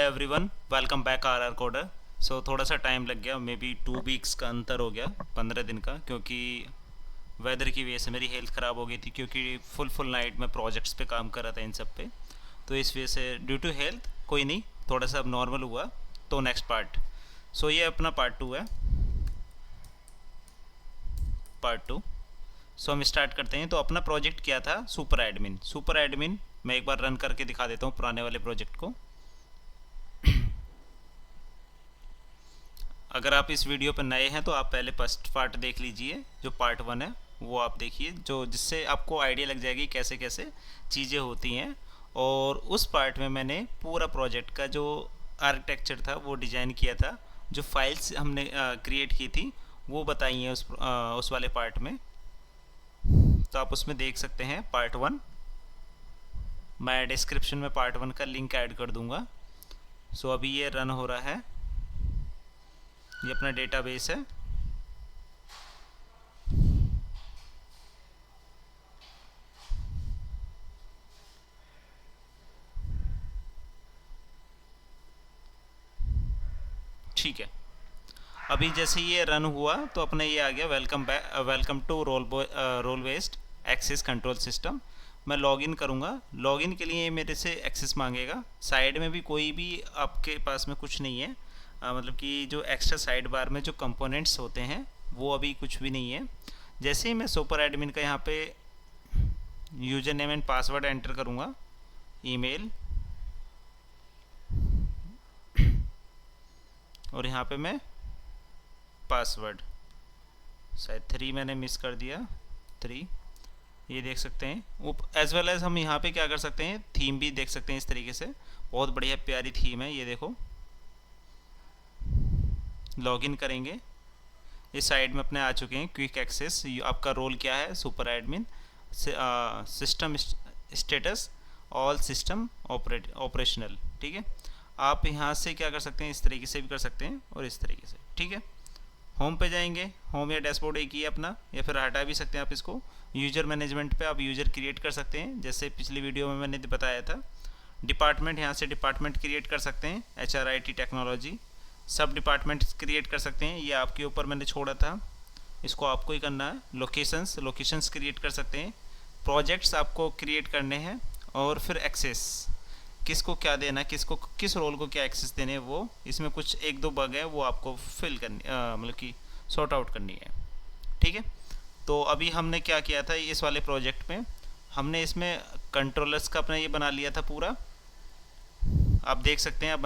Everyone, welcome back our coder. So थोड़ा सा time लग गया, मे बी 2 वीक्स का अंतर हो गया, 15 दिन का, क्योंकि वेदर की वजह से मेरी हेल्थ ख़राब हो गई थी। क्योंकि फुल नाइट में प्रोजेक्ट्स पे काम कर रहा था इन सब पे, तो इस वजह से ड्यू टू हेल्थ कोई नहीं, थोड़ा सा अब नॉर्मल हुआ। तो नेक्स्ट पार्ट, सो ये अपना पार्ट 2 है। पार्ट 2, सो हम स्टार्ट करते हैं। तो अपना प्रोजेक्ट क्या था? सुपर एडमिन मैं एक बार रन करके दिखा देता हूँ पुराने वाले प्रोजेक्ट को। अगर आप इस वीडियो पर नए हैं तो आप पहले फर्स्ट पार्ट देख लीजिए, जो पार्ट 1 है वो आप देखिए, जो जिससे आपको आइडिया लग जाएगी कैसे कैसे चीज़ें होती हैं। और उस पार्ट में मैंने पूरा प्रोजेक्ट का जो आर्किटेक्चर था वो डिज़ाइन किया था, जो फाइल्स हमने क्रिएट की थी वो बताई हैं उस वाले पार्ट में। तो आप उसमें देख सकते हैं पार्ट 1। मैं डिस्क्रिप्शन में पार्ट 1 का लिंक ऐड कर दूंगा। सो अभी ये रन हो रहा है, ये अपना डेटाबेस है। ठीक है, अभी जैसे ये रन हुआ तो अपने ये आ गया welcome to role based access control system. मैं लॉगिन करूँगा। लॉगिन के लिए मेरे से एक्सेस मांगेगा। साइड में भी कोई भी आपके पास में कुछ नहीं है, मतलब कि जो एक्स्ट्रा साइड बार में जो कंपोनेंट्स होते हैं वो अभी कुछ भी नहीं है। जैसे ही मैं सुपर एडमिन का यहाँ पे user name and password enter करूँगा, ईमेल, और यहाँ पे मैं पासवर्ड, शायद 3 मैंने मिस कर दिया, 3, ये देख सकते हैं। एज वेल एज हम यहाँ पे क्या कर सकते हैं, थीम भी देख सकते हैं इस तरीके से। बहुत बढ़िया प्यारी थीम है, ये देखो। लॉगिन करेंगे, इस साइड में अपने आ चुके हैं क्विक एक्सेस। आपका रोल क्या है? Super admin. System status all system operational. ठीक है, आप यहाँ से क्या कर सकते हैं, इस तरीके से भी कर सकते हैं और इस तरीके से। ठीक है, होम पे जाएंगे। होम या डैशबोर्ड एक ही है अपना, या फिर हटा भी सकते हैं आप इसको। यूज़र मैनेजमेंट पे आप यूज़र क्रिएट कर सकते हैं, जैसे पिछली वीडियो में मैंने बताया था। डिपार्टमेंट, यहाँ से डिपार्टमेंट क्रिएट कर सकते हैं, HRIT टेक्नोलॉजी। सब डिपार्टमेंट क्रिएट कर सकते हैं, ये आपके ऊपर मैंने छोड़ा था, इसको आपको ही करना है। लोकेशंस क्रिएट कर सकते हैं। प्रोजेक्ट्स आपको क्रिएट करने हैं। और फिर एक्सेस, किसको क्या देना, किसको किस रोल को क्या एक्सेस देने हैं, वो इसमें कुछ एक दो बग है वो आपको फिल करनी, मतलब कि सॉर्ट आउट करनी है। ठीक है, तो अभी हमने क्या किया था इस वाले प्रोजेक्ट में, हमने इसमें कंट्रोलर्स का अपना ये बना लिया था पूरा। आप देख सकते हैं, आप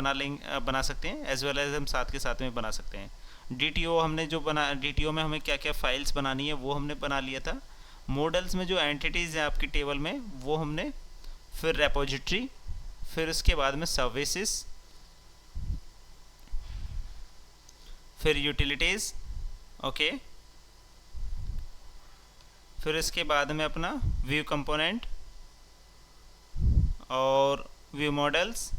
बना सकते हैं, एज वेल एज हम साथ के साथ में बना सकते हैं। DTO हमने जो बना, DTO में हमें क्या क्या फाइल्स बनानी है वो हमने बना लिया था। मॉडल्स में जो एंटिटीज़ हैं आपकी टेबल में वो हमने, फिर रेपोजिटरी, फिर उसके बाद में सर्विसेज, फिर यूटिलिटीज़। ओके, फिर इसके बाद में अपना व्यू कंपोनेंट और व्यू मॉडल्स,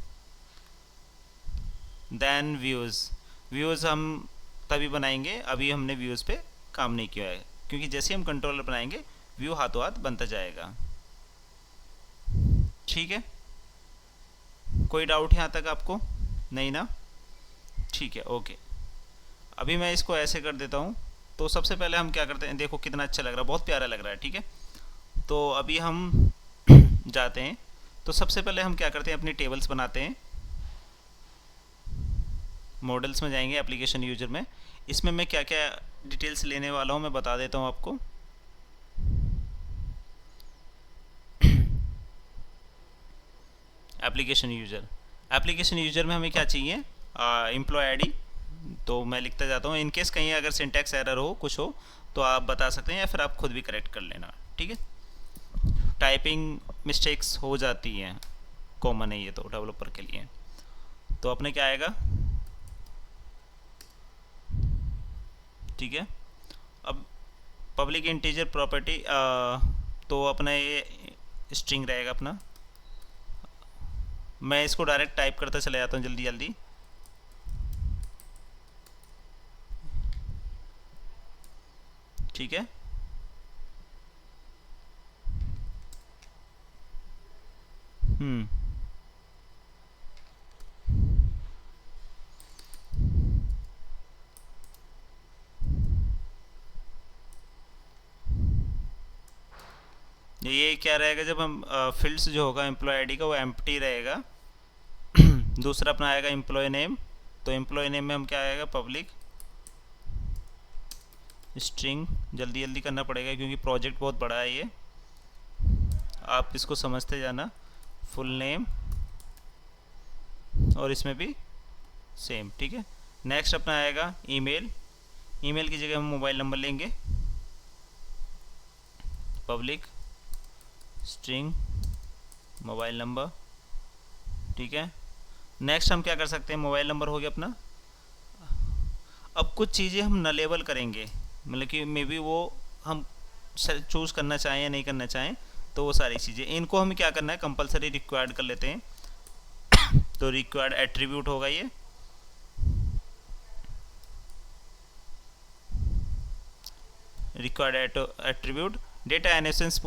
देन व्यूज़ हम तभी बनाएंगे, अभी हमने व्यूज़ पे काम नहीं किया है, क्योंकि जैसे हम कंट्रोलर बनाएंगे व्यू हाथों हाथ बनता जाएगा। ठीक है, कोई डाउट यहाँ तक आपको? नहीं ना? ठीक है, ओके। अभी मैं इसको ऐसे कर देता हूँ। तो सबसे पहले हम क्या करते हैं, देखो कितना अच्छा लग रहा है, बहुत प्यारा लग रहा है। ठीक है, तो अभी हम जाते हैं। तो सबसे पहले हम क्या करते हैं, अपनी टेबल्स बनाते हैं। मॉडल्स में जाएंगे, एप्लीकेशन यूजर में। इसमें मैं क्या क्या डिटेल्स लेने वाला हूँ मैं बता देता हूँ आपको। एप्लीकेशन यूजर में हमें क्या चाहिए, एम्प्लॉय आईडी। तो मैं लिखता जाता हूँ, इनकेस कहीं अगर सिंटैक्स एरर हो, कुछ हो, तो आप बता सकते हैं, या फिर आप खुद भी करेक्ट कर लेना। ठीक है, टाइपिंग मिस्टेक्स हो जाती हैं, कॉमन है ये तो डेवलपर के लिए। तो अपने क्या आएगा, ठीक है। अब पब्लिक इंटीजर प्रॉपर्टी, तो अपना ये स्ट्रिंग रहेगा अपना। मैं इसको डायरेक्ट टाइप करता चला जाता हूँ जल्दी जल्दी। ठीक है, ये क्या रहेगा, जब हम फील्ड्स जो होगा एम्प्लॉय आईडी का वो एम्प्टी रहेगा। दूसरा अपना आएगा एम्प्लॉय नेम, तो एम्प्लॉय नेम में हम क्या आएगा, पब्लिक स्ट्रिंग। जल्दी जल्दी करना पड़ेगा क्योंकि प्रोजेक्ट बहुत बड़ा है ये, आप इसको समझते जाना। फुल नेम, और इसमें भी सेम, ठीक है। नेक्स्ट अपना आएगा ईमेल। ईमेल की जगह हम मोबाइल नंबर लेंगे, पब्लिक स्ट्रिंग मोबाइल नंबर, ठीक है। नेक्स्ट हम क्या कर सकते हैं, मोबाइल नंबर हो गया अपना। अब कुछ चीज़ें हम न लेबल करेंगे, मतलब कि मे बी वो हम चूज़ करना चाहें या नहीं करना चाहें, तो वो सारी चीज़ें इनको हमें क्या करना है, कंपलसरी रिक्वायर्ड कर लेते हैं। तो रिक्वायर्ड एट्रीब्यूट होगा ये, रिक्वायर्ड एट्रीब्यूट। डेटा एनोटेशंस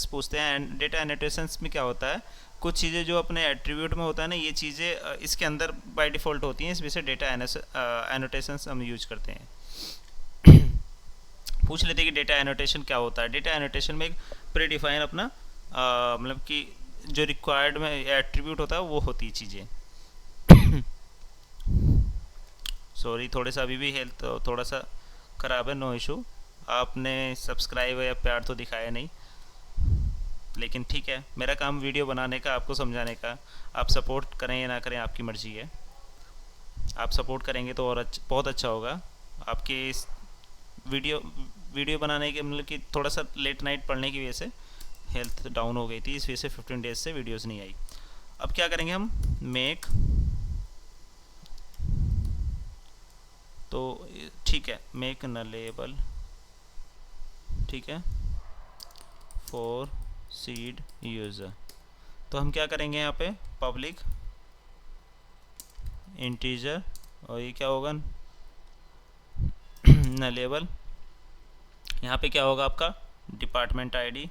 पूछते हैं, एंड डेटा एनोटेशंस में क्या होता है, कुछ चीज़ें जो अपने एट्रीब्यूट में होता है ना, ये चीज़ें इसके अंदर बाय डिफ़ॉल्ट होती हैं, इस वजह से डेटा एनोटेशंस हम यूज करते हैं। पूछ लेते हैं कि डेटा एनोटेशन क्या होता है। डेटा एनोटेशन में एक प्री डिफाइन अपना मतलब कि जो रिक्वायर्ड में एट्रीब्यूट होता है वो होती है चीज़ें। सॉरी, थोड़े सा अभी भी हेल्थ थोड़ा सा ख़राब है, नो इशू। आपने सब्सक्राइब या प्यार तो दिखाया नहीं, लेकिन ठीक है, मेरा काम वीडियो बनाने का, आपको समझाने का। आप सपोर्ट करें या ना करें आपकी मर्ज़ी है, आप सपोर्ट करेंगे तो और बहुत अच्छा होगा। आपके इस वीडियो बनाने के मतलब कि थोड़ा सा लेट नाइट पढ़ने की वजह से हेल्थ डाउन हो गई थी, इस वजह से 15 डेज से वीडियोस नहीं आई। अब क्या करेंगे हम, मेक, तो ठीक है, मेक नलेबल, ठीक है, फॉर सीड यूज़र। तो हम क्या करेंगे यहाँ पे, पब्लिक इंटीजर, और ये क्या होगा, नलेबल। यहाँ पे क्या होगा आपका, डिपार्टमेंट आईडी,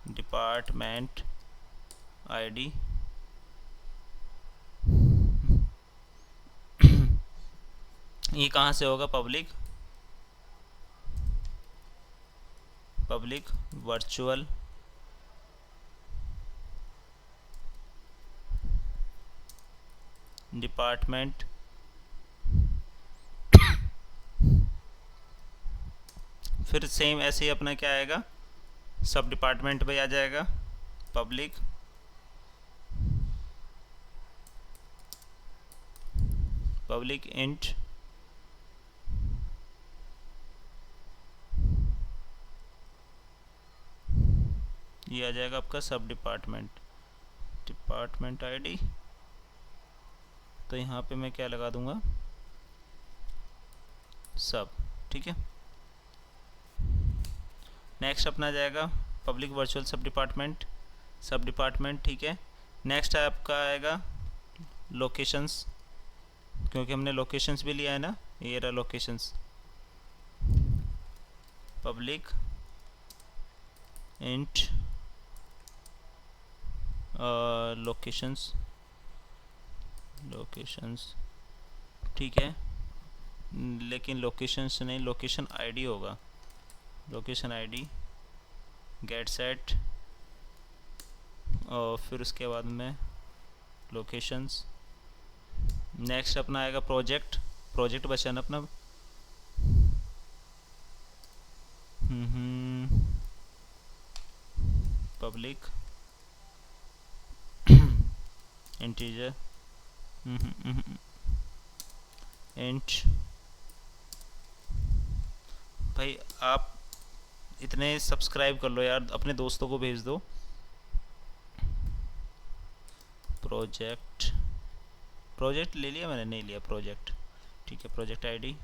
डिपार्टमेंट आईडी, ये कहाँ से होगा, पब्लिक वर्चुअल डिपार्टमेंट, फिर सेम ऐसे ही अपना क्या आएगा, सब डिपार्टमेंट पे आ जाएगा, पब्लिक इंट, ये आ जाएगा आपका सब डिपार्टमेंट आईडी। तो यहाँ पे मैं क्या लगा दूंगा, सब, ठीक है। नेक्स्ट अपना जाएगा पब्लिक वर्चुअल सब डिपार्टमेंट, ठीक है। नेक्स्ट आपका आएगा लोकेशंस, क्योंकि हमने लोकेशंस भी लिया है ना, ये रहा लोकेशंस, पब्लिक इंट लोकेशंस, ठीक है। लेकिन लोकेशंस नहीं, लोकेशन आईडी होगा, लोकेशन आईडी गेट सेट, और फिर उसके बाद में लोकेशंस। नेक्स्ट अपना आएगा प्रोजेक्ट बचा ना अपना, पब्लिक इंटीजर इंट। भाई आप इतने सब्सक्राइब कर लो यार, अपने दोस्तों को भेज दो। प्रोजेक्ट ले लिया मैंने, नहीं लिया प्रोजेक्ट, ठीक है। Project ID.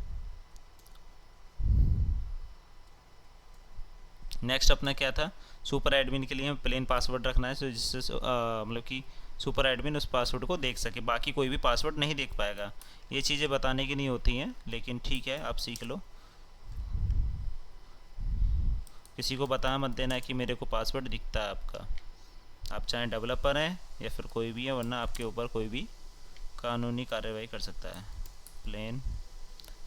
नेक्स्ट अपना क्या था, सुपर एडमिन के लिए हमें प्लेन पासवर्ड रखना है, जिससे मतलब कि सुपर एडमिन उस पासवर्ड को देख सके, बाकी कोई भी पासवर्ड नहीं देख पाएगा। ये चीज़ें बताने की नहीं होती हैं, लेकिन ठीक है, आप सीख लो। किसी को बता मत देना कि मेरे को पासवर्ड दिखता है आपका, आप चाहे डेवलपर हैं या फिर कोई भी है, वरना आपके ऊपर कोई भी कानूनी कार्रवाई कर सकता है। प्लेन,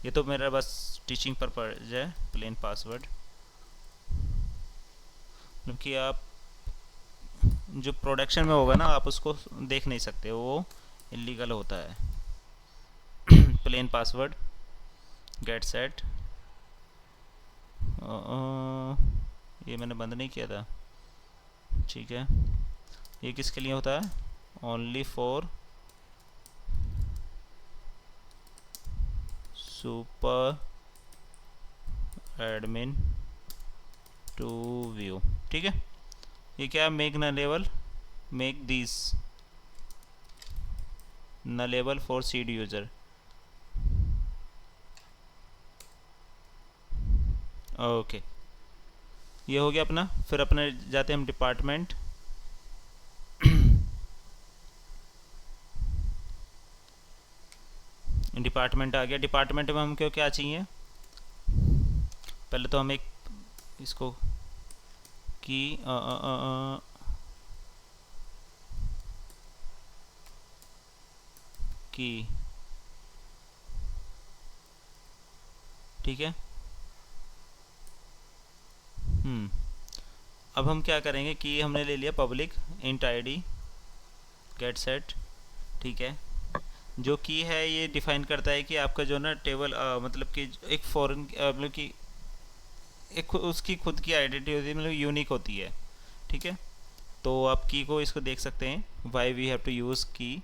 ये तो मेरा बस टीचिंग पर्पज है, प्लेन पासवर्ड। मतलब कि आप जो प्रोडक्शन में होगा ना आप उसको देख नहीं सकते, वो इलीगल होता है। प्लेन पासवर्ड गेट सेट, ये मैंने बंद नहीं किया था, ठीक है। ये किसके लिए होता है? Only for super admin to view, ठीक है। ये क्या है? Make nullable, make this nullable for seed user. Okay, ये हो गया अपना। फिर अपने जाते हैं हम डिपार्टमेंट, डिपार्टमेंट आ गया। डिपार्टमेंट में हमको क्या चाहिए? पहले तो हम एक इसको की की, ठीक है। अब हम क्या करेंगे कि हमने ले लिया public int ID get set, ठीक है। जो की है ये डिफाइन करता है कि आपका जो ना टेबल मतलब कि एक फॉरेन मतलब कि एक उसकी खुद की आइडेंटिटी होती है, मतलब यूनिक होती है, ठीक है। तो आप की को इसको देख सकते हैं, why we have to use key.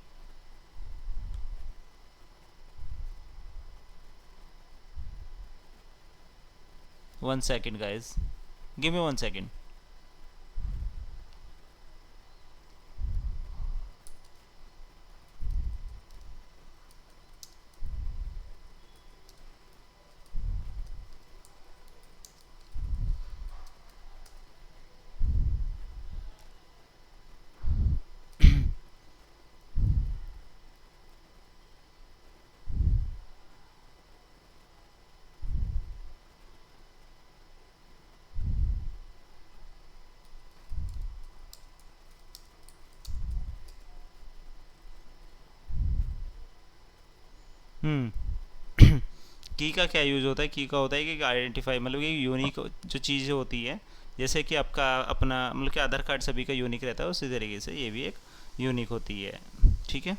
One second guys, give me one second. Key का क्या यूज़ होता है? की का होता है कि आइडेंटिफाई, मतलब कि यूनिक जो चीज़ होती है, जैसे कि आपका अपना मतलब कि आधार कार्ड सभी का यूनिक रहता है, उसी तरीके से ये भी एक यूनिक होती है, ठीक है।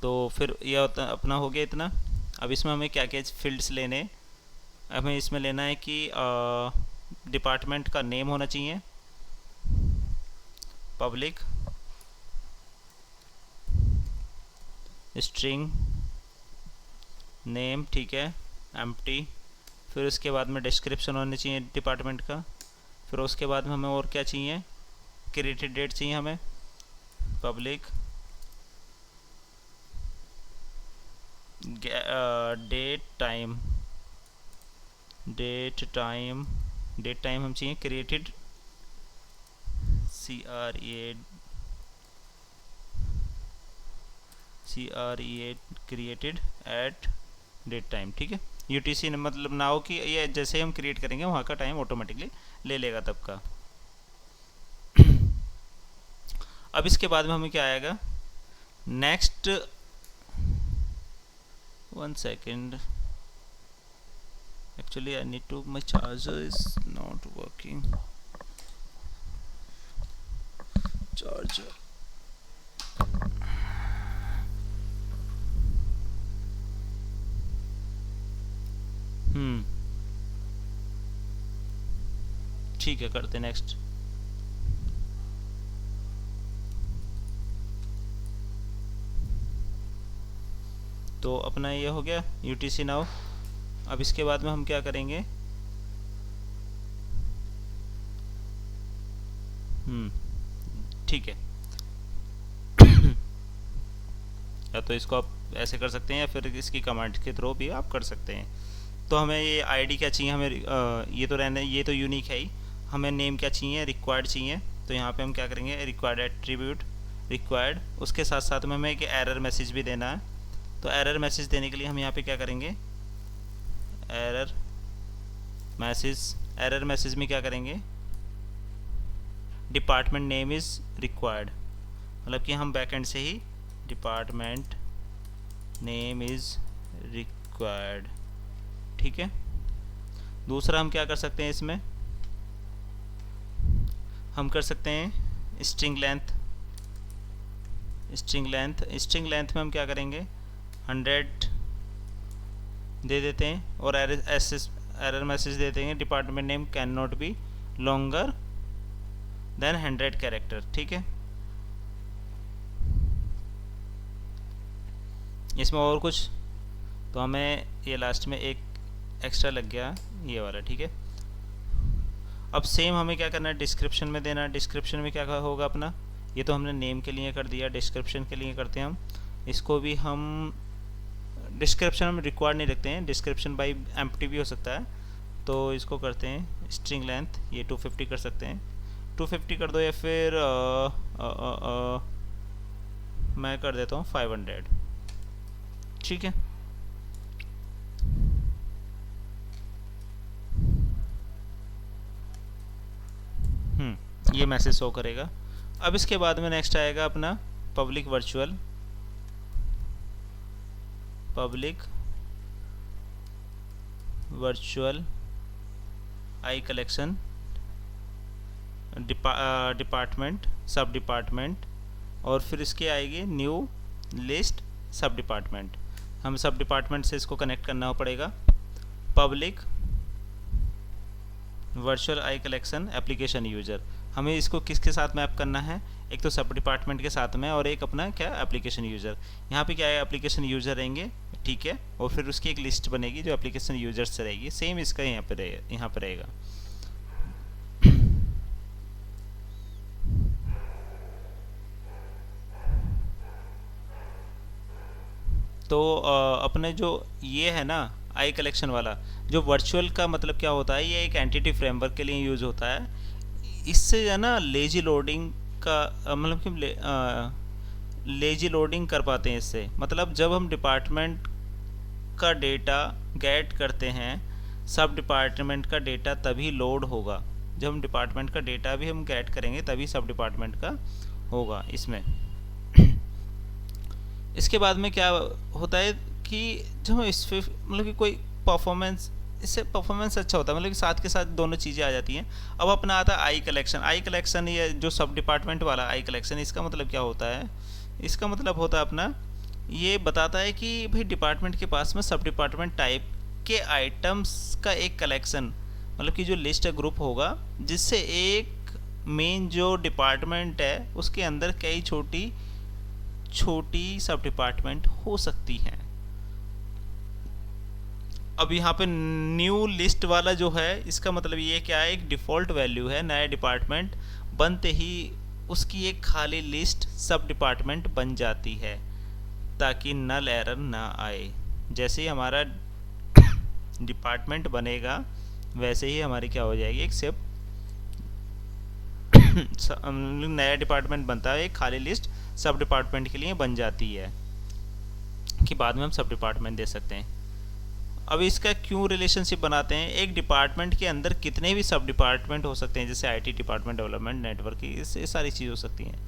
तो फिर यह होता अपना हो गया इतना। अब इसमें हमें क्या क्या फील्ड्स लेने? हमें इसमें लेना है कि डिपार्टमेंट का नेम होना चाहिए, पब्लिक स्ट्रिंग नेम, ठीक है, एम्प्टी। फिर उसके बाद में डिस्क्रिप्शन होनी चाहिए डिपार्टमेंट का। फिर उसके बाद में हमें और क्या चाहिए? क्रिएटेड डेट चाहिए हमें, public date time, date time, date time हम चाहिए created, CREATE created at date time, ठीक है। UTC मतलब ना हो कि ये जैसे हम क्रिएट करेंगे वहाँ का टाइम ऑटोमेटिकली ले लेगा तब का। अब इसके बाद में हमें क्या आएगा? Next, one second, actually I need to, my charger is not working, charger, ठीक है, करते नेक्स्ट। तो अपना ये हो गया UTC नाउ। अब इसके बाद में हम क्या करेंगे? ठीक है। या तो इसको आप ऐसे कर सकते हैं या फिर इसकी कमांड के थ्रू भी आप कर सकते हैं। तो हमें ये आईडी क्या चाहिए? हमें ये तो रहने, ये तो यूनिक है ही। हमें नेम क्या चाहिए? रिक्वायर्ड चाहिए। तो यहाँ पे हम क्या करेंगे? रिक्वायर्ड एट्रीब्यूट रिक्वायर्ड, उसके साथ साथ में हमें एक एरर मैसेज भी देना है। तो एरर मैसेज देने के लिए हम यहाँ पे क्या करेंगे? एरर मैसेज, एरर मैसेज में क्या करेंगे? डिपार्टमेंट नेम इज़ रिक्वायर्ड, मतलब कि हम बैकएंड से ही डिपार्टमेंट नेम इज़ रिक्वायर्ड, ठीक है। दूसरा हम क्या कर सकते हैं इसमें? हम कर सकते हैं स्ट्रिंग लेंथ। स्ट्रिंग लेंथ में हम क्या करेंगे, 100 दे देते हैं और एरर मैसेज दे देंगे department name can not be longer than 100 character. ठीक है, इसमें और कुछ तो हमें ये लास्ट में एक एक्स्ट्रा लग गया ये वाला। ठीक है, अब सेम हमें क्या करना है, डिस्क्रिप्शन में देना। डिस्क्रिप्शन में क्या होगा अपना, ये तो हमने नेम के लिए कर दिया, डिस्क्रिप्शन के लिए करते हैं हम इसको भी। हम डिस्क्रिप्शन हम रिक्वायर्ड नहीं रखते हैं, डिस्क्रिप्शन बाई एम्प्टी भी हो सकता है, तो इसको करते हैं स्ट्रिंग लेंथ ये 250 कर सकते हैं, 250 कर दो, या फिर मैं कर देता हूँ 500। ठीक है, ये मैसेज शो करेगा। अब इसके बाद में नेक्स्ट आएगा अपना पब्लिक वर्चुअल आई कलेक्शन डिपार्टमेंट सब डिपार्टमेंट, और फिर इसके आएगी न्यू लिस्ट सब डिपार्टमेंट। हम सब डिपार्टमेंट से इसको कनेक्ट करना पड़ेगा। पब्लिक वर्चुअल आई कलेक्शन एप्लीकेशन यूजर, हमें इसको किसके साथ मैप करना है, एक तो सब डिपार्टमेंट के साथ में और एक अपना क्या एप्लीकेशन यूज़र। यहाँ पे क्या है, एप्लीकेशन यूज़र रहेंगे। ठीक है, और फिर उसकी एक लिस्ट बनेगी जो एप्लीकेशन यूजर से रहेगी, सेम इसका यहाँ पे रहेगा। तो अपने जो ये है ना आई कलेक्शन वाला, जो वर्चुअल का मतलब क्या होता है, ये एक एंटिटी फ्रेमवर्क के लिए यूज़ होता है। इससे है ना लेजी लोडिंग का मतलब कि लेजी लोडिंग कर पाते हैं इससे। मतलब जब हम डिपार्टमेंट का डेटा गेट करते हैं, सब डिपार्टमेंट का डेटा तभी लोड होगा। जब हम डिपार्टमेंट का डेटा भी हम गेट करेंगे तभी सब डिपार्टमेंट का होगा इसमें। इसके बाद में क्या होता है कि जब हम इस मतलब कि कोई परफॉर्मेंस, इससे परफॉर्मेंस अच्छा होता है, मतलब कि साथ के साथ दोनों चीज़ें आ जाती हैं। अब अपना आता है आई कलेक्शन, ये जो सब डिपार्टमेंट वाला आई कलेक्शन, इसका मतलब क्या होता है, इसका मतलब होता है अपना, ये बताता है कि भाई डिपार्टमेंट के पास में सब डिपार्टमेंट टाइप के आइटम्स का एक कलेक्शन, मतलब कि जो लिस्ट ग्रुप होगा, जिससे एक मेन जो डिपार्टमेंट है उसके अंदर कई छोटी सब डिपार्टमेंट हो सकती हैं। अब यहाँ पे न्यू लिस्ट वाला जो है, इसका मतलब ये क्या है, एक डिफ़ॉल्ट वैल्यू है। नया डिपार्टमेंट बनते ही उसकी एक खाली लिस्ट सब डिपार्टमेंट बन जाती है ताकि नल एरर ना आए। जैसे ही हमारा डिपार्टमेंट बनेगा वैसे ही हमारी क्या हो जाएगी, एक सब नया डिपार्टमेंट बनता है, एक खाली लिस्ट सब डिपार्टमेंट के लिए बन जाती है कि बाद में हम सब डिपार्टमेंट दे सकते हैं। अब इसका क्यों रिलेशनशिप बनाते हैं, एक डिपार्टमेंट के अंदर कितने भी सब डिपार्टमेंट हो सकते हैं, जैसे आईटी डिपार्टमेंट, डेवलपमेंट, नेटवर्क, ये सारी चीज़ हो सकती हैं।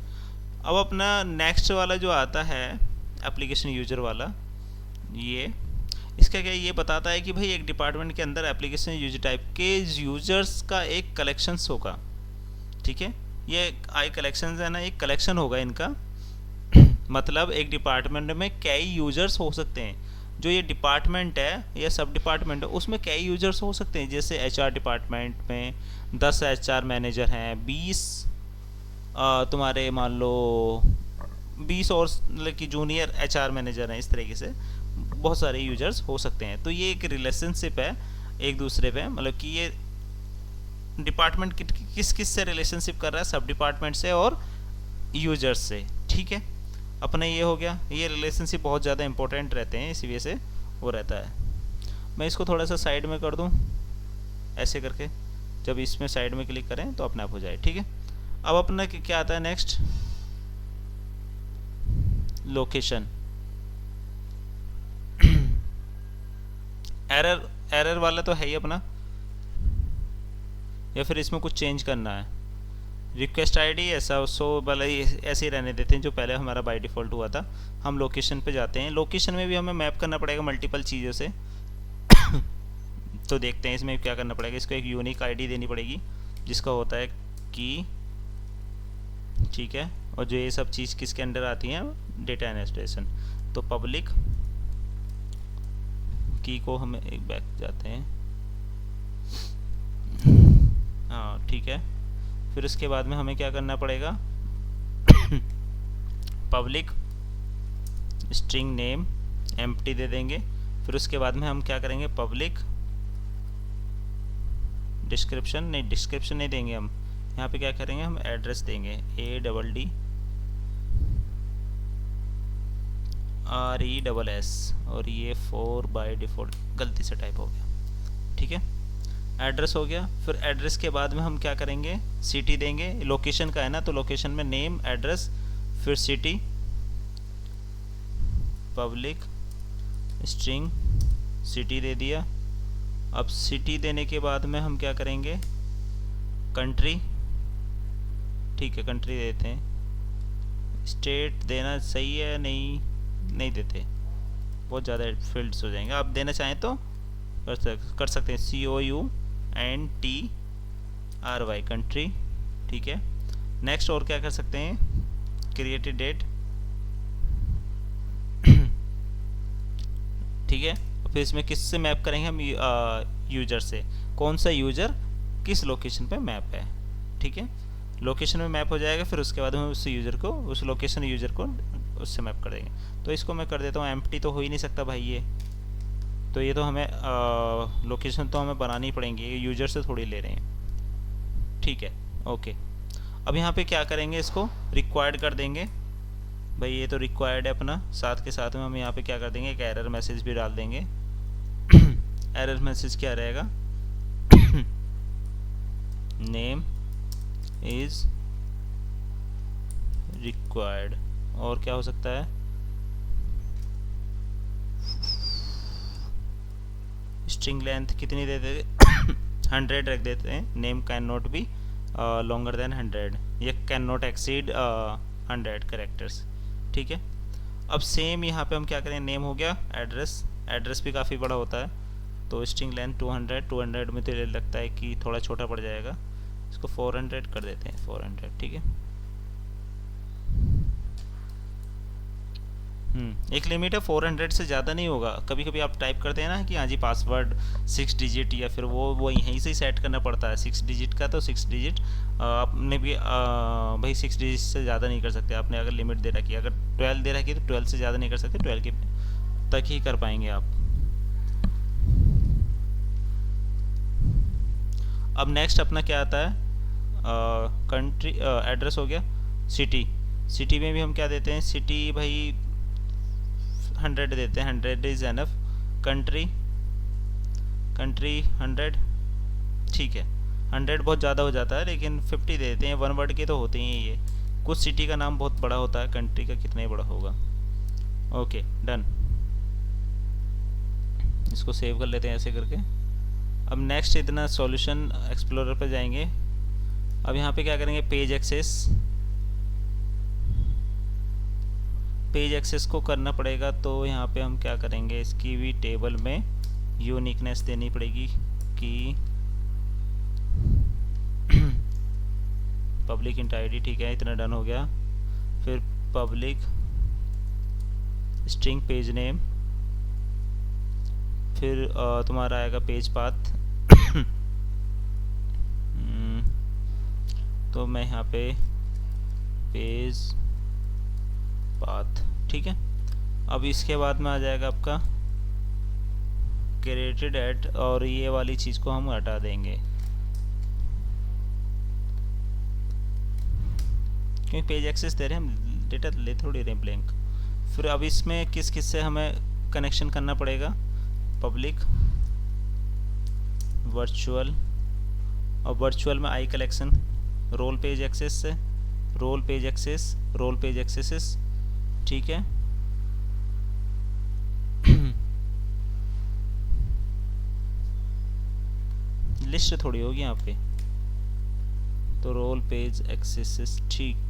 अब अपना नेक्स्ट वाला जो आता है एप्लीकेशन यूजर वाला, ये इसका क्या, ये बताता है कि भाई एक डिपार्टमेंट के अंदर एप्लीकेशन यूजर टाइप के यूजर्स का एक कलेक्शंस होगा। ठीक है, ये आई कलेक्शंस है ना, एक कलेक्शन होगा इनका। मतलब एक डिपार्टमेंट में कई यूजर्स हो सकते हैं। जो ये डिपार्टमेंट है या सब डिपार्टमेंट है उसमें कई यूजर्स हो सकते हैं। जैसे एचआर डिपार्टमेंट में 10 एचआर मैनेजर हैं, 20 तुम्हारे मान लो 20 और मतलब कि जूनियर एचआर मैनेजर हैं। इस तरीके से बहुत सारे यूजर्स हो सकते हैं। तो ये एक रिलेशनशिप है एक दूसरे पे, मतलब कि ये डिपार्टमेंट किस किस से रिलेशनशिप कर रहा है, सब डिपार्टमेंट से और यूजर्स से। ठीक है, अपना ये हो गया। ये रिलेशनशिप बहुत ज़्यादा इंपॉर्टेंट रहते हैं, इसी वजह से वो रहता है। मैं इसको थोड़ा सा साइड में कर दूं ऐसे करके, जब इसमें साइड में क्लिक करें तो अपने आप हो जाए। ठीक है, अब अपना क्या आता है नेक्स्ट, लोकेशन। एरर वाला तो है ही अपना, या फिर इसमें कुछ चेंज करना है। रिक्वेस्ट आईडी ऐसा सो वाला ऐसे ही रहने देते हैं जो पहले हमारा बाय डिफ़ॉल्ट हुआ था। हम लोकेशन पे जाते हैं। लोकेशन में भी हमें मैप करना पड़ेगा मल्टीपल चीज़ों से। तो देखते हैं इसमें क्या करना पड़ेगा। इसको एक यूनिक आईडी देनी पड़ेगी जिसका होता है की ठीक है। और जो ये सब चीज़ किसके अंडर आती हैं, डेटा एडमिनिस्ट्रेशन। तो पब्लिक की को हम एक बैक जाते हैं, हाँ ठीक है। फिर उसके बाद में हमें क्या करना पड़ेगा, पब्लिक स्ट्रिंग नेम एम्प्टी दे देंगे। फिर उसके बाद में हम क्या करेंगे, पब्लिक डिस्क्रिप्शन नहीं देंगे हम, यहाँ पे क्या करेंगे, हम एड्रेस देंगे, ADDRESS, और ये 4 बाय डिफ़ॉल्ट गलती से टाइप हो गया, ठीक है। एड्रेस हो गया। फिर एड्रेस के बाद में हम क्या करेंगे, सिटी देंगे, लोकेशन का है ना, तो लोकेशन में नेम एड्रेस फिर सिटी, पब्लिक स्ट्रिंग सिटी दे दिया। अब सिटी देने के बाद में हम क्या करेंगे, कंट्री, ठीक है कंट्री देते हैं। स्टेट देना सही है, नहीं देते, बहुत ज़्यादा फील्ड्स हो जाएंगे। आप देना चाहें तो कर सकते हैं, COUNTRY कंट्री, ठीक है। नेक्स्ट और क्या कर सकते हैं, क्रिएटेड डेट, ठीक है। फिर इसमें किससे मैप करेंगे हम, यूजर से, कौन सा यूजर किस लोकेशन पे मैप है, ठीक है। लोकेशन में मैप हो जाएगा, फिर उसके बाद हम उस यूजर को, उस लोकेशन यूजर को उससे मैप कर देंगे। तो इसको मैं कर देता हूँ एम्प्टी, तो हो ही नहीं सकता भाई ये, तो ये तो हमें लोकेशन तो हमें बनानी पड़ेंगी, ये यूजर से थोड़ी ले रहे हैं, ठीक है ओके। अब यहाँ पे क्या करेंगे, इसको रिक्वायर्ड कर देंगे, भाई ये तो रिक्वायर्ड है अपना। साथ के साथ में हम यहाँ पे क्या कर देंगे, एक एरर मैसेज भी डाल देंगे। एरर मैसेज क्या रहेगा, नेम इज रिक्वायर्ड, और क्या हो सकता है, स्ट्रिंग लेंथ कितनी दे देते 100 रख देते हैं, name can not be longer than 100, या कैन नॉट एक्सीड 100 कैरेक्टर्स, ठीक है। अब सेम यहाँ पे हम क्या करें, नेम हो गया, एड्रेस भी काफ़ी बड़ा होता है, तो स्ट्रिंग लेंथ 200 में तो लगता है कि थोड़ा छोटा पड़ जाएगा, इसको 400 कर देते हैं, 400, ठीक है। एक लिमिट है, 400 से ज़्यादा नहीं होगा। कभी कभी आप टाइप करते हैं ना कि हाँ जी पासवर्ड 6 डिजिट, या फिर वो यहीं से ही सेट करना पड़ता है 6 डिजिट का, तो 6 डिजिट आपने भी भाई 6 डिजिट से ज़्यादा नहीं कर सकते। आपने अगर लिमिट दे रखी है, अगर 12 दे रखी है तो 12 से ज़्यादा नहीं कर सकते, 12 के तक ही कर पाएंगे आप। अब नेक्स्ट अपना क्या आता है, कंट्री एड्रेस हो गया, सिटी में भी हम क्या देते हैं, सिटी भाई 100 देते हैं, 100 इज एनफ। कंट्री 100, ठीक है। 100 बहुत ज़्यादा हो जाता है, लेकिन 50 दे देते हैं, 1 वर्ड के तो होते ही ये। कुछ सिटी का नाम बहुत बड़ा होता है, कंट्री का कितना ही बड़ा होगा। ओके डन, इसको सेव कर लेते हैं ऐसे करके। अब नेक्स्ट इतना सॉल्यूशन एक्सप्लोरर पर जाएंगे। अब यहाँ पे क्या करेंगे, पेज एक्सेस को करना पड़ेगा, तो यहाँ पे हम क्या करेंगे, इसकी भी टेबल में यूनिकनेस देनी पड़ेगी कि पब्लिक इंट आईडी, ठीक है इतना डन हो गया। फिर पब्लिक स्ट्रिंग पेज नेम, फिर तुम्हारा आएगा पेज पाथ। तो मैं यहाँ पे पेज पाथ, ठीक है। अब इसके बाद में आ जाएगा आपका क्रिएटेड एट, और ये वाली चीज़ को हम हटा देंगे क्योंकि पेज एक्सेस दे रहे हैं हम, डेटा ले थोड़ी रहे ब्लैंक। फिर अब इसमें किस से हमें कनेक्शन करना पड़ेगा, पब्लिक वर्चुअल, और वर्चुअल में आई कलेक्शन, रोल पेज एक्सेस से, रोल पेज एक्सेस, ठीक है। लिस्ट थोड़ी होगी यहाँ पे, तो रोल पेज एक्सेस, ठीक है।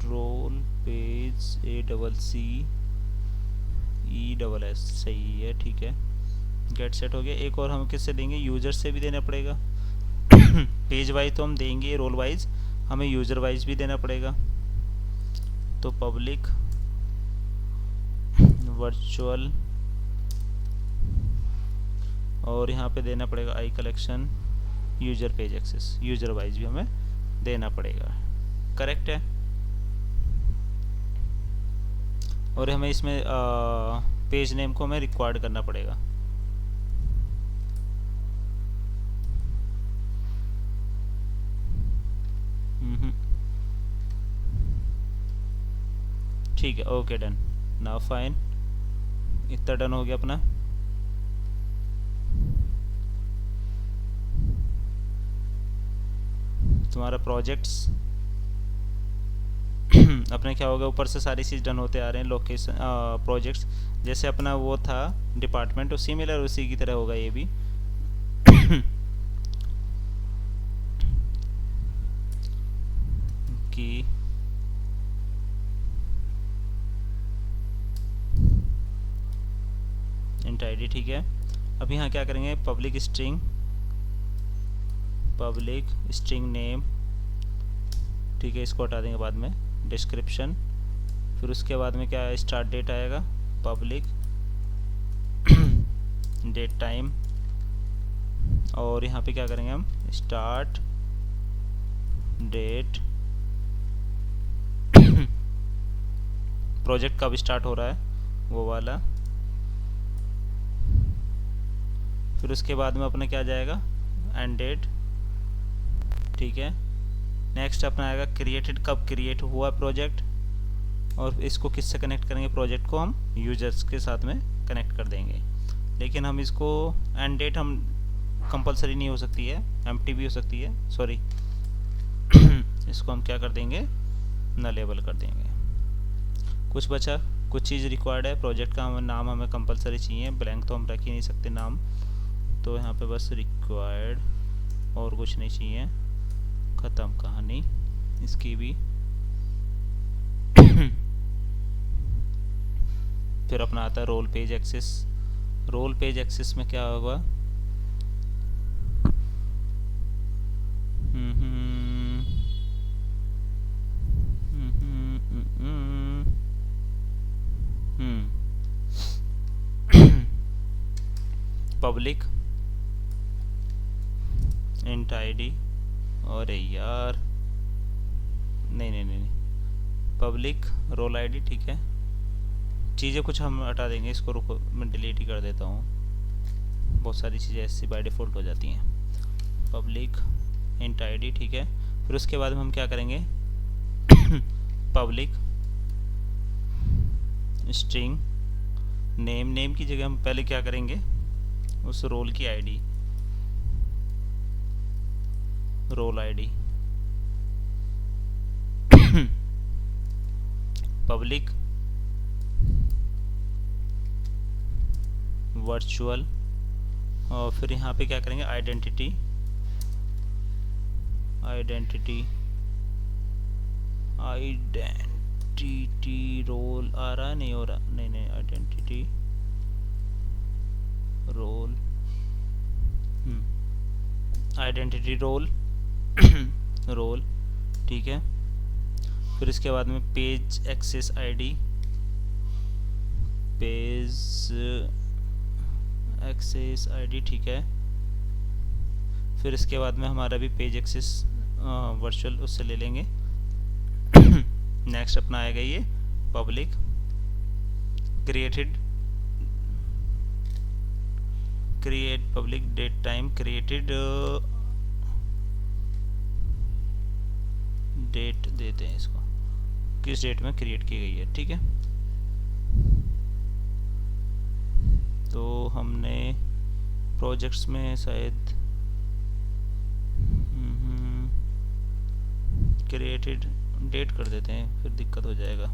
रोल पेज ACCESS सही है, ठीक है। गेट सेट हो गया। एक और हम किससे देंगे, यूजर से भी देना पड़ेगा। पेज वाइज तो हम देंगे, रोल वाइज हमें यूजर वाइज भी देना पड़ेगा। तो पब्लिक वर्चुअल, और यहाँ पे देना पड़ेगा I collection user page access, user wise भी हमें देना पड़ेगा। करेक्ट है। और हमें इसमें पेज नेम को हमें रिक्वायर्ड करना पड़ेगा। ठीक है, ओके डन, नाउ फाइन, इतना डन हो गया अपना। तुम्हारा प्रोजेक्ट्स अपने क्या होगा, ऊपर से सारी चीज़ डन होते आ रहे हैं। लोकेशन प्रोजेक्ट्स जैसे अपना वो था डिपार्टमेंट, सिमिलर उसी की तरह होगा ये भी। कि इंट आईडी, ठीक है। अब यहाँ क्या करेंगे, पब्लिक स्ट्रिंग नेम, ठीक है, इसको हटा देंगे बाद में। डिस्क्रिप्शन, फिर उसके बाद में क्या है, स्टार्ट डेट आएगा, पब्लिक डेट टाइम, और यहाँ पे क्या करेंगे हम, स्टार्ट डेट, प्रोजेक्ट कब स्टार्ट हो रहा है वो वाला। फिर उसके बाद में अपना क्या जाएगा, एंड डेट, ठीक है। नेक्स्ट अपना आएगा क्रिएटेड, कब क्रिएट हुआ प्रोजेक्ट, और इसको किससे कनेक्ट करेंगे, प्रोजेक्ट को हम यूजर्स के साथ में कनेक्ट कर देंगे। लेकिन हम इसको एंड डेट हम कंपलसरी नहीं हो सकती है, एम्प्टी भी हो सकती है, सॉरी। इसको हम क्या कर देंगे, नलेबल कर देंगे। कुछ बचा, कुछ चीज़ रिक्वायर्ड है, प्रोजेक्ट का नाम हमें कंपलसरी चाहिए, ब्लैंक तो हम रख ही नहीं सकते नाम, तो यहाँ पे बस रिक्वायर्ड और कुछ नहीं चाहिए, ख़त्म कहानी इसकी भी। फिर अपना आता है role page access. Role page access में क्या होगा, पब्लिक इंट आईडी, अरे यार नहीं, पब्लिक रोल आईडी, ठीक है। चीज़ें कुछ हम हटा देंगे, इसको रुको मैं डिलीट ही कर देता हूँ, बहुत सारी चीज़ें ऐसी बाय डिफ़ॉल्ट हो जाती हैं। पब्लिक इंट आईडी, ठीक है। फिर उसके बाद में हम क्या करेंगे, पब्लिक स्ट्रिंग नेम की जगह हम पहले क्या करेंगे, उस रोल की ID, role ID, public virtual, और फिर यहाँ पे क्या करेंगे, आइडेंटिटी रोल आ रहा है, नहीं हो रहा, नहीं identity role, identity role role, ठीक है। फिर इसके बाद में पेज एक्सेस आईडी, ठीक है। फिर इसके बाद में हमारा भी पेज एक्सेस वर्चुअल उससे ले लेंगे। नेक्स्ट अपना आएगा ये public public date time created, date देते हैं इसको, किस डेट में क्रिएट की गई है, ठीक है। तो हमने प्रोजेक्ट्स में शायद क्रिएटेड डेट कर देते हैं, फिर दिक्कत हो जाएगा।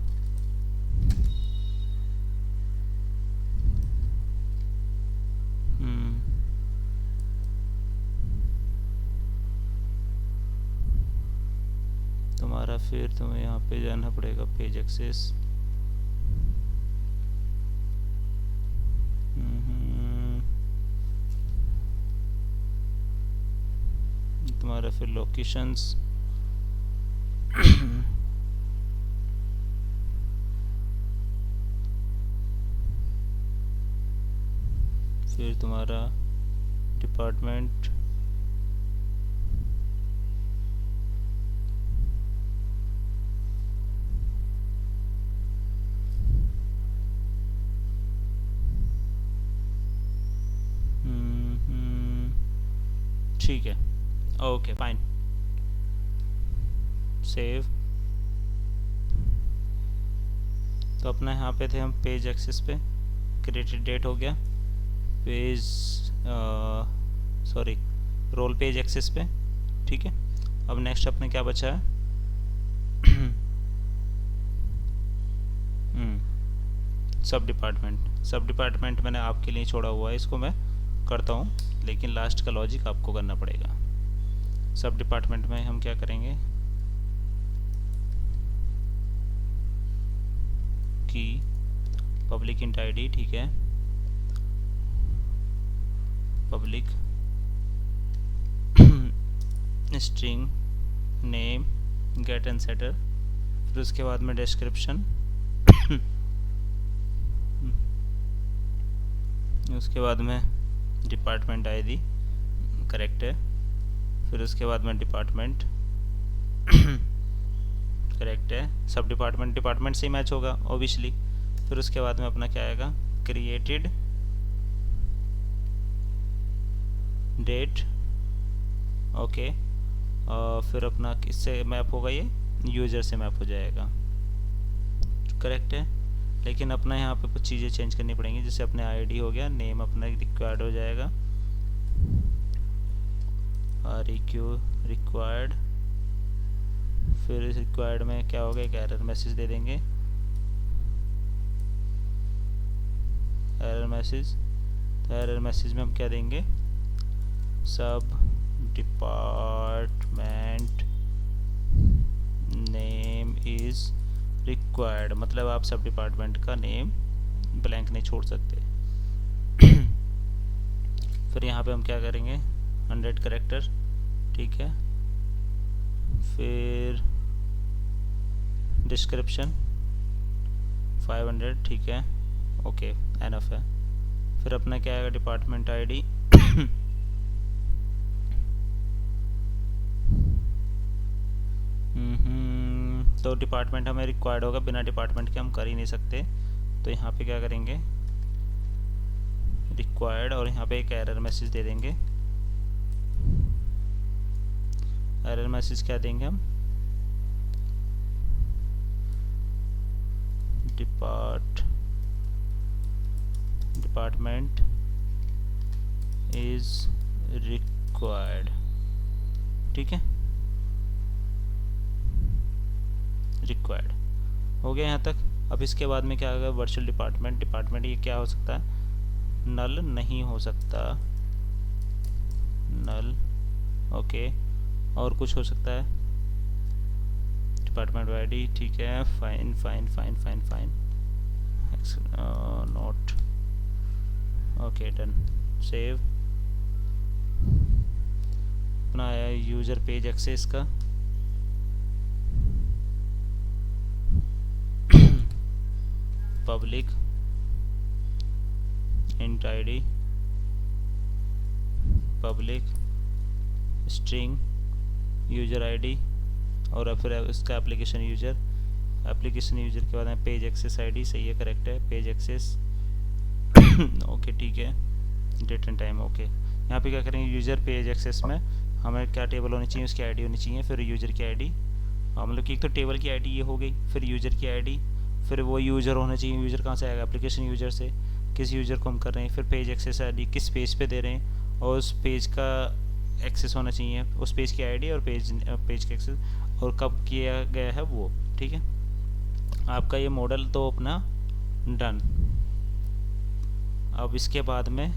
तुम्हारा फिर तुम्हें यहाँ पे जाना पड़ेगा पेज एक्सेस, तुम्हारा फिर लोकेशंस फिर तुम्हारा डिपार्टमेंट, ठीक है, ओके फाइन, सेव। तो अपना यहाँ पे थे हम पेज एक्सेस पे, क्रिएटेड डेट हो गया, page sorry role page access पे, ठीक है। अब नेक्स्ट अपने क्या बचा है, सब डिपार्टमेंट मैंने आपके लिए छोड़ा हुआ है, इसको मैं करता हूँ, लेकिन लास्ट का लॉजिक आपको करना पड़ेगा। सब डिपार्टमेंट में हम क्या करेंगे कि पब्लिक इंट आईडी, ठीक है, public string name get and setter, फिर उसके बाद में डिस्क्रिप्शन उसके बाद में डिपार्टमेंट आईडी करेक्ट है, फिर उसके बाद में डिपार्टमेंट करेक्ट है, सब डिपार्टमेंट से ही मैच होगा ऑब्वियसली। फिर उसके बाद में अपना क्या आएगा, क्रिएटेड डेट, ओके, फिर अपना किससे मैप होगा, ये यूज़र से मैप हो जाएगा, करेक्ट है। लेकिन अपना यहाँ पे कुछ चीज़ें चेंज करनी पड़ेंगी, जैसे अपने आईडी हो गया, नेम अपना रिक्वायर्ड हो जाएगा, रिक्वायर्ड, फिर इस रिक्वायर्ड में क्या होगा, एक एरर मैसेज दे देंगे, एरर मैसेज। तो एरर मैसेज में हम क्या देंगे, सब डिपार्टमेंट नेम इज़ रिक्वायर्ड, मतलब आप सब डिपार्टमेंट का नेम ब्लैंक नहीं छोड़ सकते। फिर यहाँ पे हम क्या करेंगे, 100 कैरेक्टर, ठीक है, फिर डिस्क्रिप्शन 500, ठीक है, ओके एनफ है। फिर अपना क्या आएगा, डिपार्टमेंट आईडी तो डिपार्टमेंट हमें रिक्वायर्ड होगा, बिना डिपार्टमेंट के हम कर ही नहीं सकते। तो यहाँ पे क्या करेंगे, रिक्वायर्ड, और यहाँ पे एक एरर मैसेज दे देंगे। एरर मैसेज क्या देंगे हम, डिपार्टमेंट इज रिक्वायर्ड, ठीक है, रिक्वायर्ड हो गया यहाँ तक। अब इसके बाद में क्या होगा, वर्चुअल डिपार्टमेंट ये क्या हो सकता है, नल नहीं हो सकता, नल, ओके, और कुछ हो सकता है, डिपार्टमेंट आईडी, ठीक है, fine note, okay done, save. अपना आया यूजर पेज एक्सेस का, public int ID, public string user ID, और फिर उसका एप्लीकेशन यूजर के बाद में पेज एक्सेस आईडी, सही है, करेक्ट है, पेज एक्सेस ओके, ठीक है, डेट एंड टाइम, ओके। यहाँ पे क्या करेंगे, यूजर पेज एक्सेस में हमें क्या टेबल होनी चाहिए, उसकी आईडी होनी चाहिए, फिर यूजर की आईडी, मतलब कि एक तो टेबल की आईडी ये हो गई, फिर यूजर की आईडी, फिर वो यूज़र होना चाहिए, यूज़र कहाँ से आएगा, एप्लीकेशन यूज़र से, किस यूज़र को हम कर रहे हैं, फिर पेज एक्सेस आईडी, किस पेज पे दे रहे हैं, और उस पेज का एक्सेस होना चाहिए, उस पेज की आईडी और पेज का एक्सेस, और कब किया गया है वो, ठीक है। आपका ये मॉडल तो अपना डन। अब इसके बाद में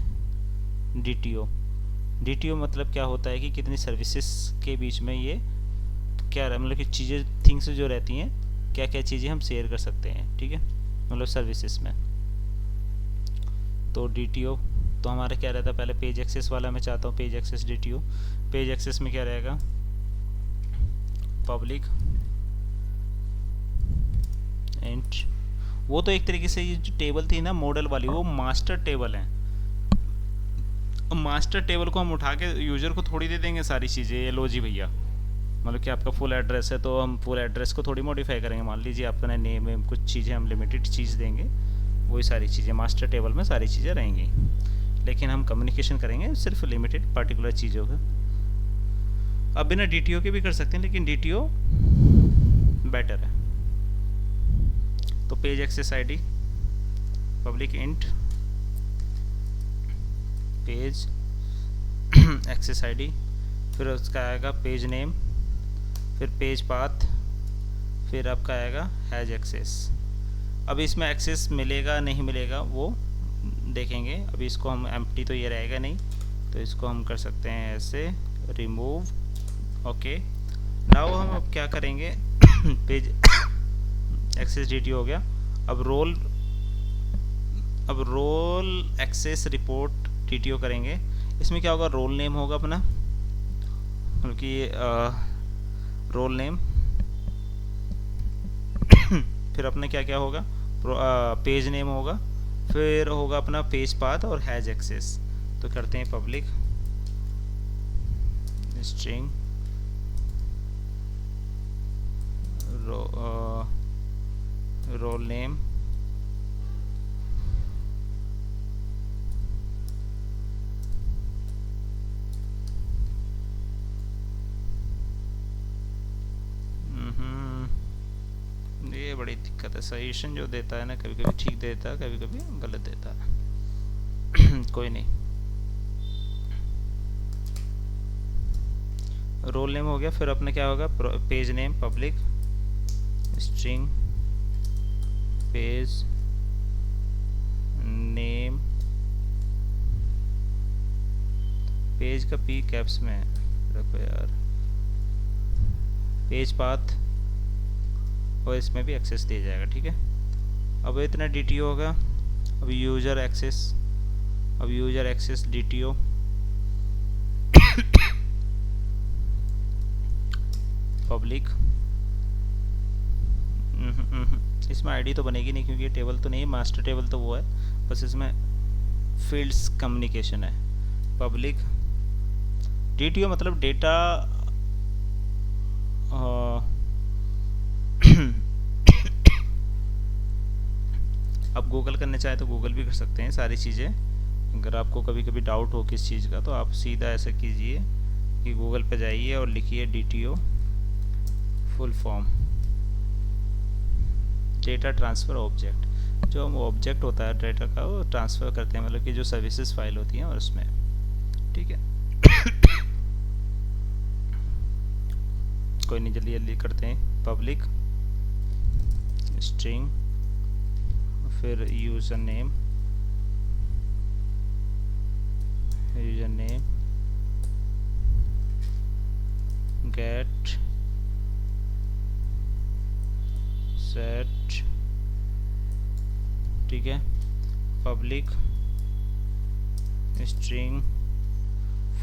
DTO मतलब क्या होता है कि कितनी सर्विसेज के बीच में ये क्या मतलब कि चीज़ें, थिंग्स जो रहती हैं, क्या क्या चीज़ें हम शेयर कर सकते हैं, ठीक है, मतलब सर्विसेज में। तो DTO तो हमारा क्या रहता है, पहले पेज एक्सेस वाला मैं चाहता हूँ, page access DTO। Page access में क्या रहेगा, पब्लिक इंट, वो तो एक तरीके से ये जो टेबल थी ना मॉडल वाली, वो मास्टर टेबल है। मास्टर टेबल को हम उठा के यूजर को थोड़ी दे देंगे सारी चीज़ें, ये लो जी भैया, मतलब कि आपका फुल एड्रेस है तो हम फुल एड्रेस को थोड़ी मॉडिफाई करेंगे। मान लीजिए आपका नेम में कुछ चीज़ें हम लिमिटेड चीज़ देंगे, वही सारी चीज़ें मास्टर टेबल में सारी चीज़ें रहेंगी, लेकिन हम कम्युनिकेशन करेंगे सिर्फ लिमिटेड पर्टिकुलर चीज़ों का। अब बिना DTO के भी कर सकते हैं, लेकिन DTO बेटर है। तो page access ID public int page access ID, फिर उसका आएगा पेज नेम, फिर पेज पाथ, फिर आपका आएगा हैज एक्सेस। अब इसमें एक्सेस मिलेगा नहीं मिलेगा वो देखेंगे, अभी इसको हम एम्प्टी तो ये रहेगा नहीं, तो इसको हम कर सकते हैं ऐसे रिमूव। ओके, नाउ हम अब क्या करेंगे पेज एक्सेस DTO हो गया। अब रोल एक्सेस रिपोर्ट DTO करेंगे। इसमें क्या होगा, रोल नेम होगा अपना, मतलब कि रोल नेम, फिर अपने क्या क्या होगा, पेज नेम होगा, फिर होगा अपना पेज पाथ और हैज एक्सेस। तो करते हैं पब्लिक स्ट्रिंग रोल नेम ये बड़ी दिक्कत है, सजेशन जो देता है ना कभी कभी ठीक देता है, कभी कभी गलत देता है कोई नहीं। रोल नेम हो गया, फिर अपने क्या होगा page name public string page name, page का P कैप्स में रखो यार, पेज पाथ, और इसमें भी एक्सेस दिया जाएगा। ठीक है, अब इतना DTO होगा। अब यूज़र एक्सेस DTO पब्लिक, इसमें आईडी तो बनेगी नहीं क्योंकि ये टेबल तो नहीं, मास्टर टेबल तो वो है, बस इसमें फील्ड्स कम्युनिकेशन है। पब्लिक DTO मतलब डेटा आप गूगल करना चाहे तो गूगल भी कर सकते हैं सारी चीज़ें। अगर आपको कभी कभी डाउट हो किस चीज़ का तो आप सीधा ऐसा कीजिए कि गूगल पे जाइए और लिखिए DTO full form data transfer object. जो हम ऑब्जेक्ट होता है डेटा का वो ट्रांसफ़र करते हैं, मतलब कि जो सर्विसेज फाइल होती हैं और उसमें। ठीक है कोई नहीं, जल्दी जल्दी करते हैं। पब्लिक स्ट्रिंग, फिर यूज़र नेम गेट सेट, ठीक है, पब्लिक स्ट्रिंग,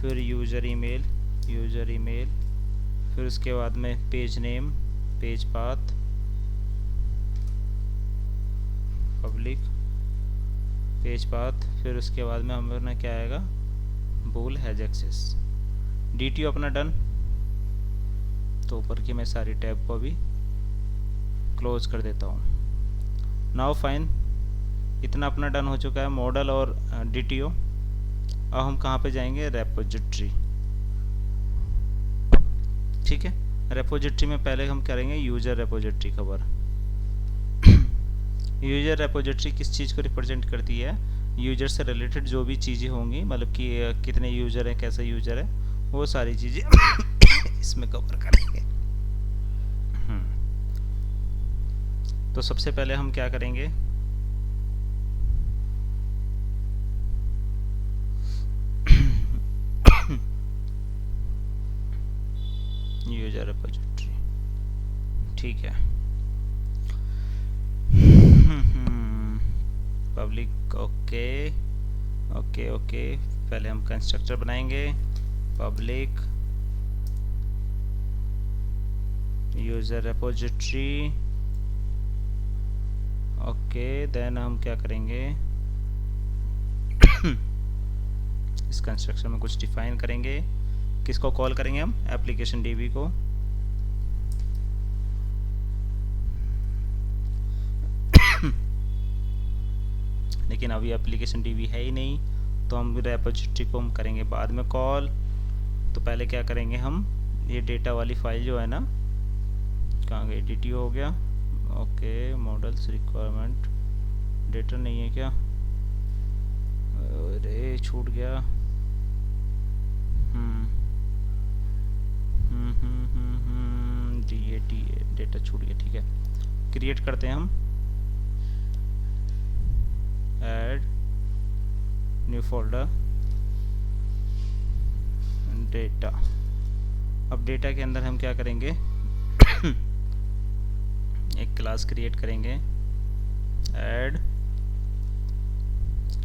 फिर यूज़र ईमेल, फिर उसके बाद में page name, page path, public page path, फिर उसके बाद में हमारा क्या आएगा बोल हैज एक्सेस। DTO अपना डन। तो ऊपर की मैं सारी टैब को अभी क्लोज कर देता हूँ। नाउ फाइन, इतना अपना डन हो चुका है मॉडल और DTO। अब हम कहाँ पे जाएंगे, रेपोजिटरी। ठीक है, रेपोजिटरी में पहले हम करेंगे user repository cover. User repository किस चीज़ को रिप्रेजेंट करती है, यूज़र से रिलेटेड जो भी चीज़ें होंगी, मतलब कि कितने यूज़र हैं, कैसा यूज़र है, वो सारी चीज़ें इसमें कवर करेंगे। तो सबसे पहले हम क्या करेंगे, यूज़र रेपोजिटरी। ठीक है, पब्लिक ओके, पहले हम कंस्ट्रक्टर बनाएंगे public user repository. Okay, then हम क्या करेंगे, इस कंस्ट्रक्शन में कुछ डिफाइन करेंगे। किसको कॉल करेंगे हम, एप्लीकेशन डीबी को। लेकिन अभी एप्लीकेशन डीबी है ही नहीं, तो हम रेपोजिटरी को हम करेंगे बाद में कॉल। तो पहले क्या करेंगे हम, ये डेटा वाली फाइल जो है ना, कहाँ गई, डी हो गया। ओके, मॉडल्स रिक्वायरमेंट, डेटा नहीं है क्या, अरे छूट गया। डी डेटा छूट गया, ठीक है। क्रिएट करते हैं हम, ऐड न्यू फोल्डर डेटा। अब डेटा के अंदर हम क्या करेंगे, एक क्लास क्रिएट करेंगे, ऐड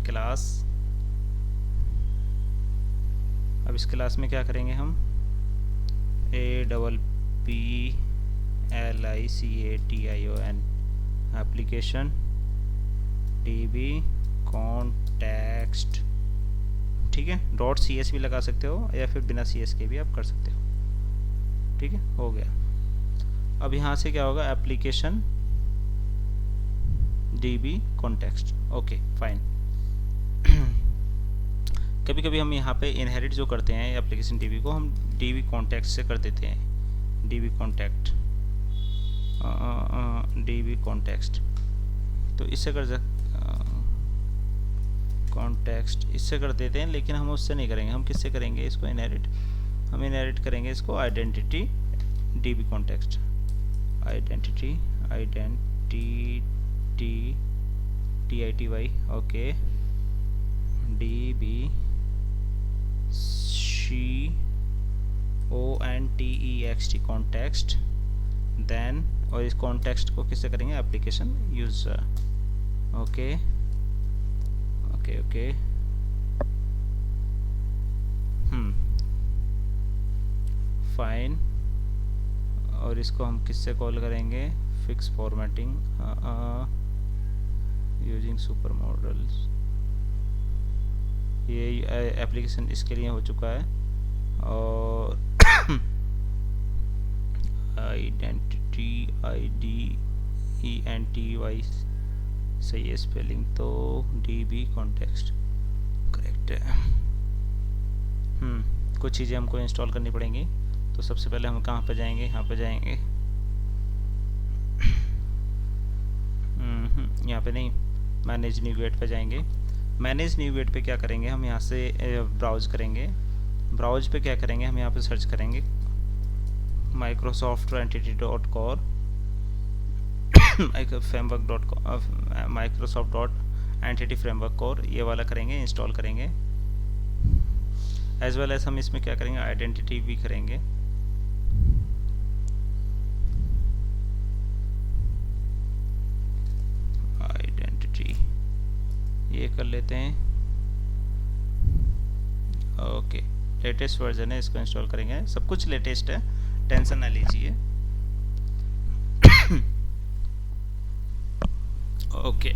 क्लास। अब इस क्लास में क्या करेंगे हम, APPLICATION एप्लीकेशन DB कॉन्टेक्स्ट, ठीक है। .cs भी लगा सकते हो या फिर बिना cs के भी आप कर सकते हो, ठीक है, हो गया। अब यहाँ से क्या होगा, application DB context, okay fine. कभी कभी हम यहाँ पे इनहेरिट जो करते हैं एप्लीकेशन DB को, हम DB कॉन्टेक्ट से कर देते हैं, DB कॉन्टेक्ट, DB कॉन्टेक्स्ट, तो इससे कर कॉन्टेक्स्ट इससे कर देते हैं, लेकिन हम उससे नहीं करेंगे। हम किससे करेंगे इसको इनहेरिट, हम इनहेरिट करेंगे इसको identity DB context, identity TITY, okay, DB CONTEXT context, then, और इस कॉन्टेक्स्ट को किससे करेंगे, application user, okay okay okay. Fine, और इसको हम किससे कॉल करेंगे, fix formatting using super models. ये एप्लीकेशन इसके लिए हो चुका है। और आइडेंटिटी IDENTY सही है स्पेलिंग, तो DB कॉन्टेक्स्ट करेक्ट है। कुछ चीज़ें हमको इंस्टॉल करनी पड़ेंगी। तो सबसे पहले हम कहाँ पे जाएंगे, यहाँ पे जाएंगे, यहाँ पे नहीं, मैनेज न्यू गेट पे जाएंगे। मैनेज न्यू गेट पे क्या करेंगे, हम यहाँ से ब्राउज करेंगे। ब्राउज पे क्या करेंगे, हम यहाँ पे सर्च करेंगे Microsoft entity dot core, Microsoft dot entity framework core, ये वाला करेंगे, इंस्टॉल करेंगे। एज वेल एज हम इसमें क्या करेंगे, आइडेंटिटी भी करेंगे। आइडेंटिटी ये कर लेते हैं, ओके। लेटेस्ट वर्जन है, इसको इंस्टॉल करेंगे। सब कुछ लेटेस्ट है, टेंशन ना लीजिए। ओके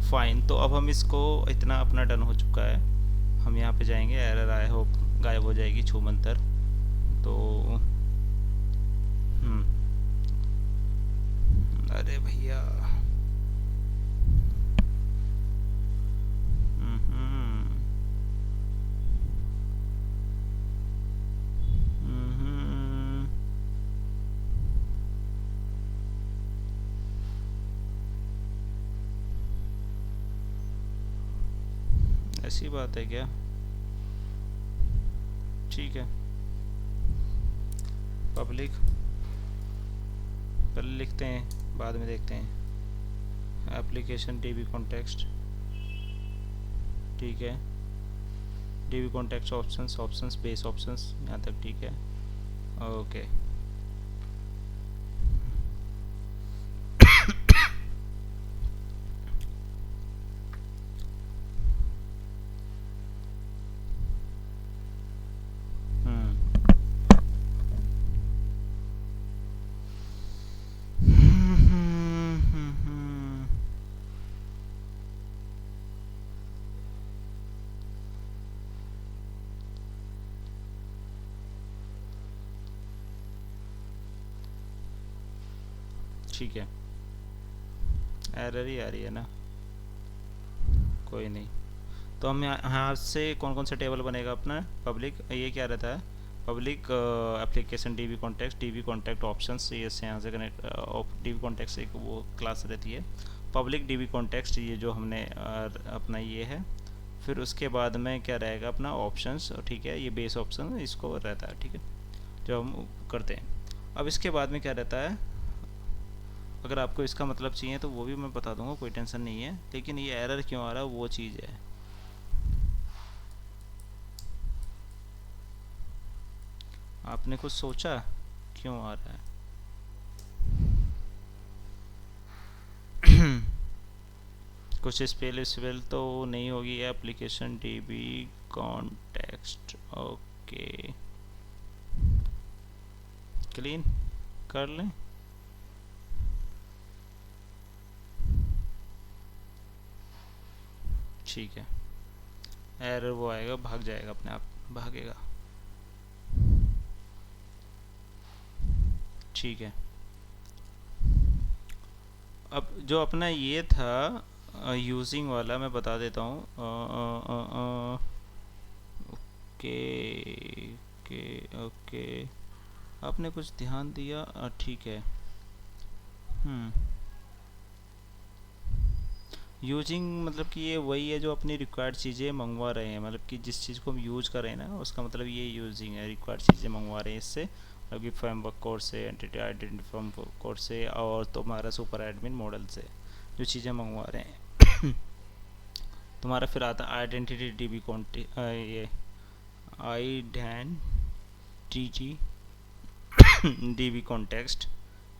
फाइन, तो अब हम इसको, इतना अपना डन हो चुका है। हम यहाँ पे जाएंगे, एरर आई होप गायब हो जाएगी छू मंतर। तो अरे भैया, ऐसी बात है क्या, ठीक है। पब्लिक पहले लिखते हैं, बाद में देखते हैं। एप्लीकेशन DB कॉन्टेक्स्ट, ठीक है। DB context options base options, यहाँ तक ठीक है, ओके। ठीक है, एरर ही आ रही है ना, कोई नहीं। तो हम यहाँ से कौन कौन सा टेबल बनेगा अपना? पब्लिक, ये क्या रहता है, public application D B context options, ये से यहाँ से कनेक्ट, डी बी कॉन्टैक्ट एक वो क्लास रहती है पब्लिक डी बी कॉन्टैक्ट, ये जो हमने अपना ये है। फिर उसके बाद में क्या रहेगा अपना ऑप्शंस, ठीक है, ये बेस ऑप्शन इसको रहता है, ठीक है, जो हम करते हैं। अब इसके बाद में क्या रहता है, अगर आपको इसका मतलब चाहिए तो वो भी मैं बता दूंगा, कोई टेंशन नहीं है, लेकिन ये एरर क्यों आ रहा है वो चीज़ है। आपने कुछ सोचा क्यों आ रहा है? कुछ स्पेल तो नहीं होगी, application dB context, okay, clean कर लें। ठीक है, एरर वो आएगा, भाग जाएगा, अपने आप भागेगा। ठीक है, अब जो अपना ये था यूजिंग वाला मैं बता देता हूँ। ओके ओके ओके, आपने कुछ ध्यान दिया, ठीक है। यूजिंग मतलब कि ये वही है जो अपनी रिक्वायर्ड चीज़ें मंगवा रहे हैं, मतलब कि जिस चीज़ को हम यूज कर रहे हैं ना, उसका मतलब ये यूजिंग है, रिक्वायर्ड चीज़ें मंगवा रहे हैं इससे, मतलब कि फ्रेमवर्क कोड से, एंटिटी आइडेंटिफाइंग कोड से, और तुम्हारा सुपर एडमिन मॉडल से जो चीज़ें मंगवा रहे हैं। तुम्हारा फिर आता आइडेंटिटी डीबी ये आइडेंटिटी डीबी कॉन्टेक्स्ट,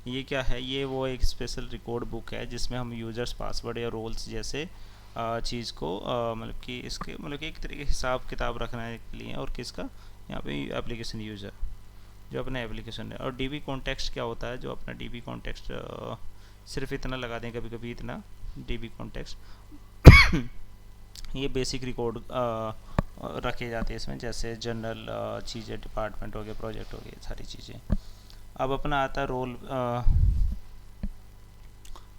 ये क्या है? ये वो एक स्पेशल रिकॉर्ड बुक है जिसमें हम यूजर्स पासवर्ड या रोल्स जैसे चीज़ को मतलब कि इसके मतलब कि एक तरीके हिसाब किताब रखने के लिए, और किसका यहाँ पे एप्लीकेशन यूज़र जो अपना एप्लीकेशन है। और डीबी कॉन्टेक्स्ट क्या होता है? जो अपना डीबी कॉन्टेक्स्ट सिर्फ इतना लगा दें कभी कभी, इतना डीबी कॉन्टेक्स्ट ये बेसिक रिकॉर्ड रखे जाते हैं इसमें, जैसे जनरल चीज़ें, डिपार्टमेंट हो गया, प्रोजेक्ट हो गए, सारी चीज़ें। अब अपना आता है रोल,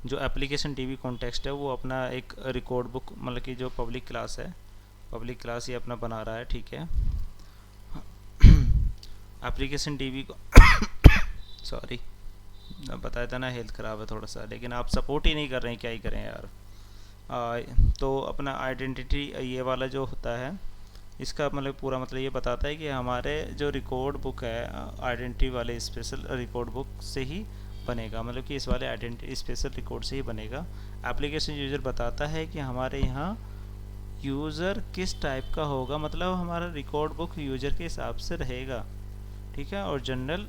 जो एप्लीकेशन डीबी कॉन्टेक्स्ट है वो अपना एक रिकॉर्ड बुक, मतलब कि जो पब्लिक क्लास है, पब्लिक क्लास ये अपना बना रहा है, ठीक है। एप्लीकेशन डीबी को सॉरी, बताया था ना हेल्थ ख़राब है थोड़ा सा, लेकिन आप सपोर्ट ही नहीं कर रहे हैं, क्या ही करें यार। तो अपना आइडेंटिटी ये वाला जो होता है, इसका मतलब पूरा मतलब ये बताता है कि हमारे जो रिकॉर्ड बुक है आइडेंटिटी वाले स्पेशल रिकॉर्ड बुक से ही बनेगा, मतलब कि इस वाले आइडेंटिटी स्पेशल रिकॉर्ड से ही बनेगा। एप्लीकेशन यूज़र बताता है कि हमारे यहाँ यूज़र किस टाइप का होगा, मतलब हमारा रिकॉर्ड बुक यूज़र के हिसाब से रहेगा, ठीक है। और जनरल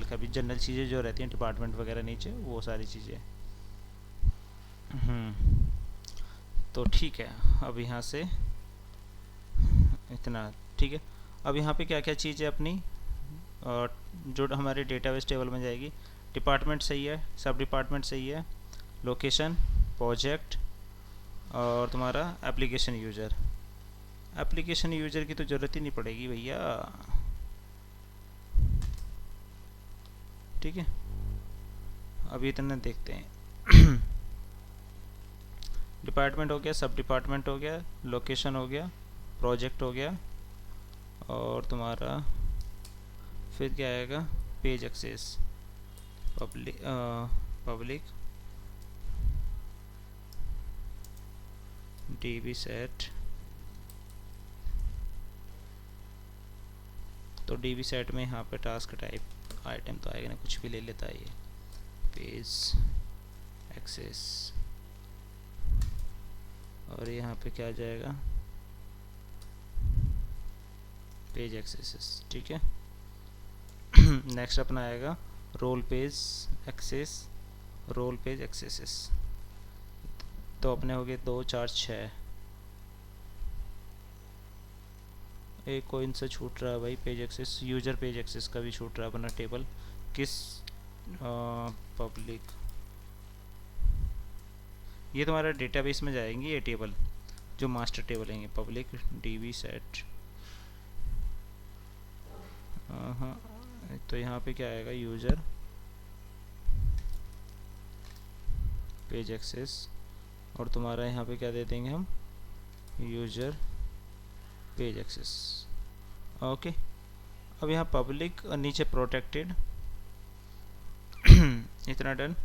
का भी, जनरल चीज़ें जो रहती हैं डिपार्टमेंट वगैरह नीचे, वो सारी चीज़ें। तो ठीक है, अब यहाँ से इतना, ठीक है। अब यहाँ पे क्या क्या चीज़ है अपनी जो हमारे डेटाबेस टेबल में जाएगी? डिपार्टमेंट सही है, सब डिपार्टमेंट सही है, लोकेशन, प्रोजेक्ट, और तुम्हारा एप्लीकेशन यूज़र। एप्लीकेशन यूज़र की तो ज़रूरत ही नहीं पड़ेगी भैया, ठीक है। अभी इतना देखते हैं। डिपार्टमेंट हो गया, सब डिपार्टमेंट हो गया, लोकेशन हो गया, प्रोजेक्ट हो गया, और तुम्हारा फिर क्या आएगा? Page access, public DB set. तो डीबी सेट में यहाँ पे टास्क टाइप आइटम तो आएगा ना, कुछ भी ले लेता है ये, पेज एक्सेस, और यहाँ पे क्या आ जाएगा? पेज एक्सेस, ठीक है। नेक्स्ट अपना आएगा role page access, role page accesses. तो अपने हो गए 2 4 6, एक कोइन से छूट रहा है भाई, page access, user page access का भी छूट रहा है अपना टेबल, किस पब्लिक, ये तुम्हारा डेटाबेस में जाएंगे ये टेबल, जो मास्टर टेबल है पब्लिक डीबी सेट। हाँ, तो यहाँ पे क्या आएगा? यूज़र पेज एक्सेस, और तुम्हारा यहाँ पे क्या दे देंगे हम, यूजर पेज एक्सेस। ओके, अब यहाँ पब्लिक और नीचे प्रोटेक्टेड इतना डन।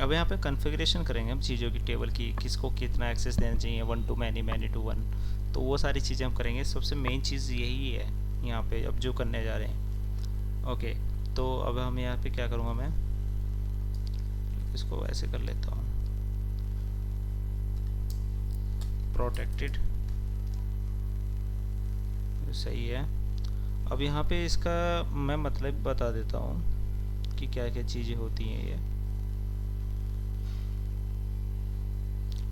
अब यहाँ पे कॉन्फ़िगरेशन करेंगे हम चीज़ों की, टेबल की, किसको कितना एक्सेस देना चाहिए, 1 to मैनी, मैनी टू 1, तो वो सारी चीज़ें हम करेंगे। सबसे मेन चीज़ यही है यहाँ पे अब जो करने जा रहे हैं। ओके, तो अब हम यहाँ पे क्या करूँगा, मैं इसको ऐसे कर लेता हूँ, प्रोटेक्टेड, सही है। अब यहाँ पे इसका मैं मतलब बता देता हूँ कि क्या क्या चीज़ें होती हैं ये,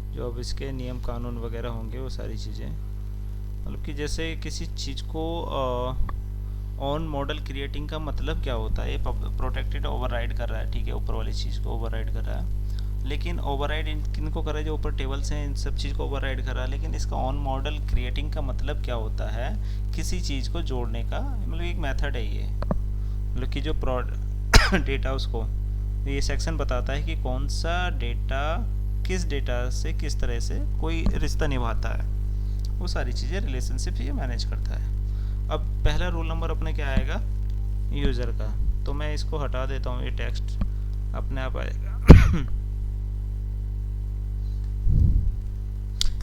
जो अब इसके नियम कानून वगैरह होंगे वो सारी चीज़ें, मतलब कि जैसे किसी चीज़ को ऑन मॉडल क्रिएटिंग का मतलब क्या होता है, ये प्रोटेक्टेड ओवरराइड कर रहा है, ठीक है, ऊपर वाली चीज़ को ओवरराइड कर रहा है, लेकिन ओवरराइड किन को कर रहा है, जो ऊपर टेबल्स हैं इन सब चीज़ को ओवरराइड कर रहा है। लेकिन इसका ऑन मॉडल क्रिएटिंग का मतलब क्या होता है, किसी चीज़ को जोड़ने का, मतलब एक मेथड है ये, मतलब कि जो डेटा उसको, ये सेक्शन बताता है कि कौन सा डेटा किस डेटा से किस तरह से कोई रिश्ता निभाता है, वो सारी चीज़ें रिलेशनशिप ये मैनेज करता है। अब पहला रूल नंबर अपने क्या आएगा, यूज़र का, तो मैं इसको हटा देता हूँ, ये टेक्स्ट अपने आप आएगा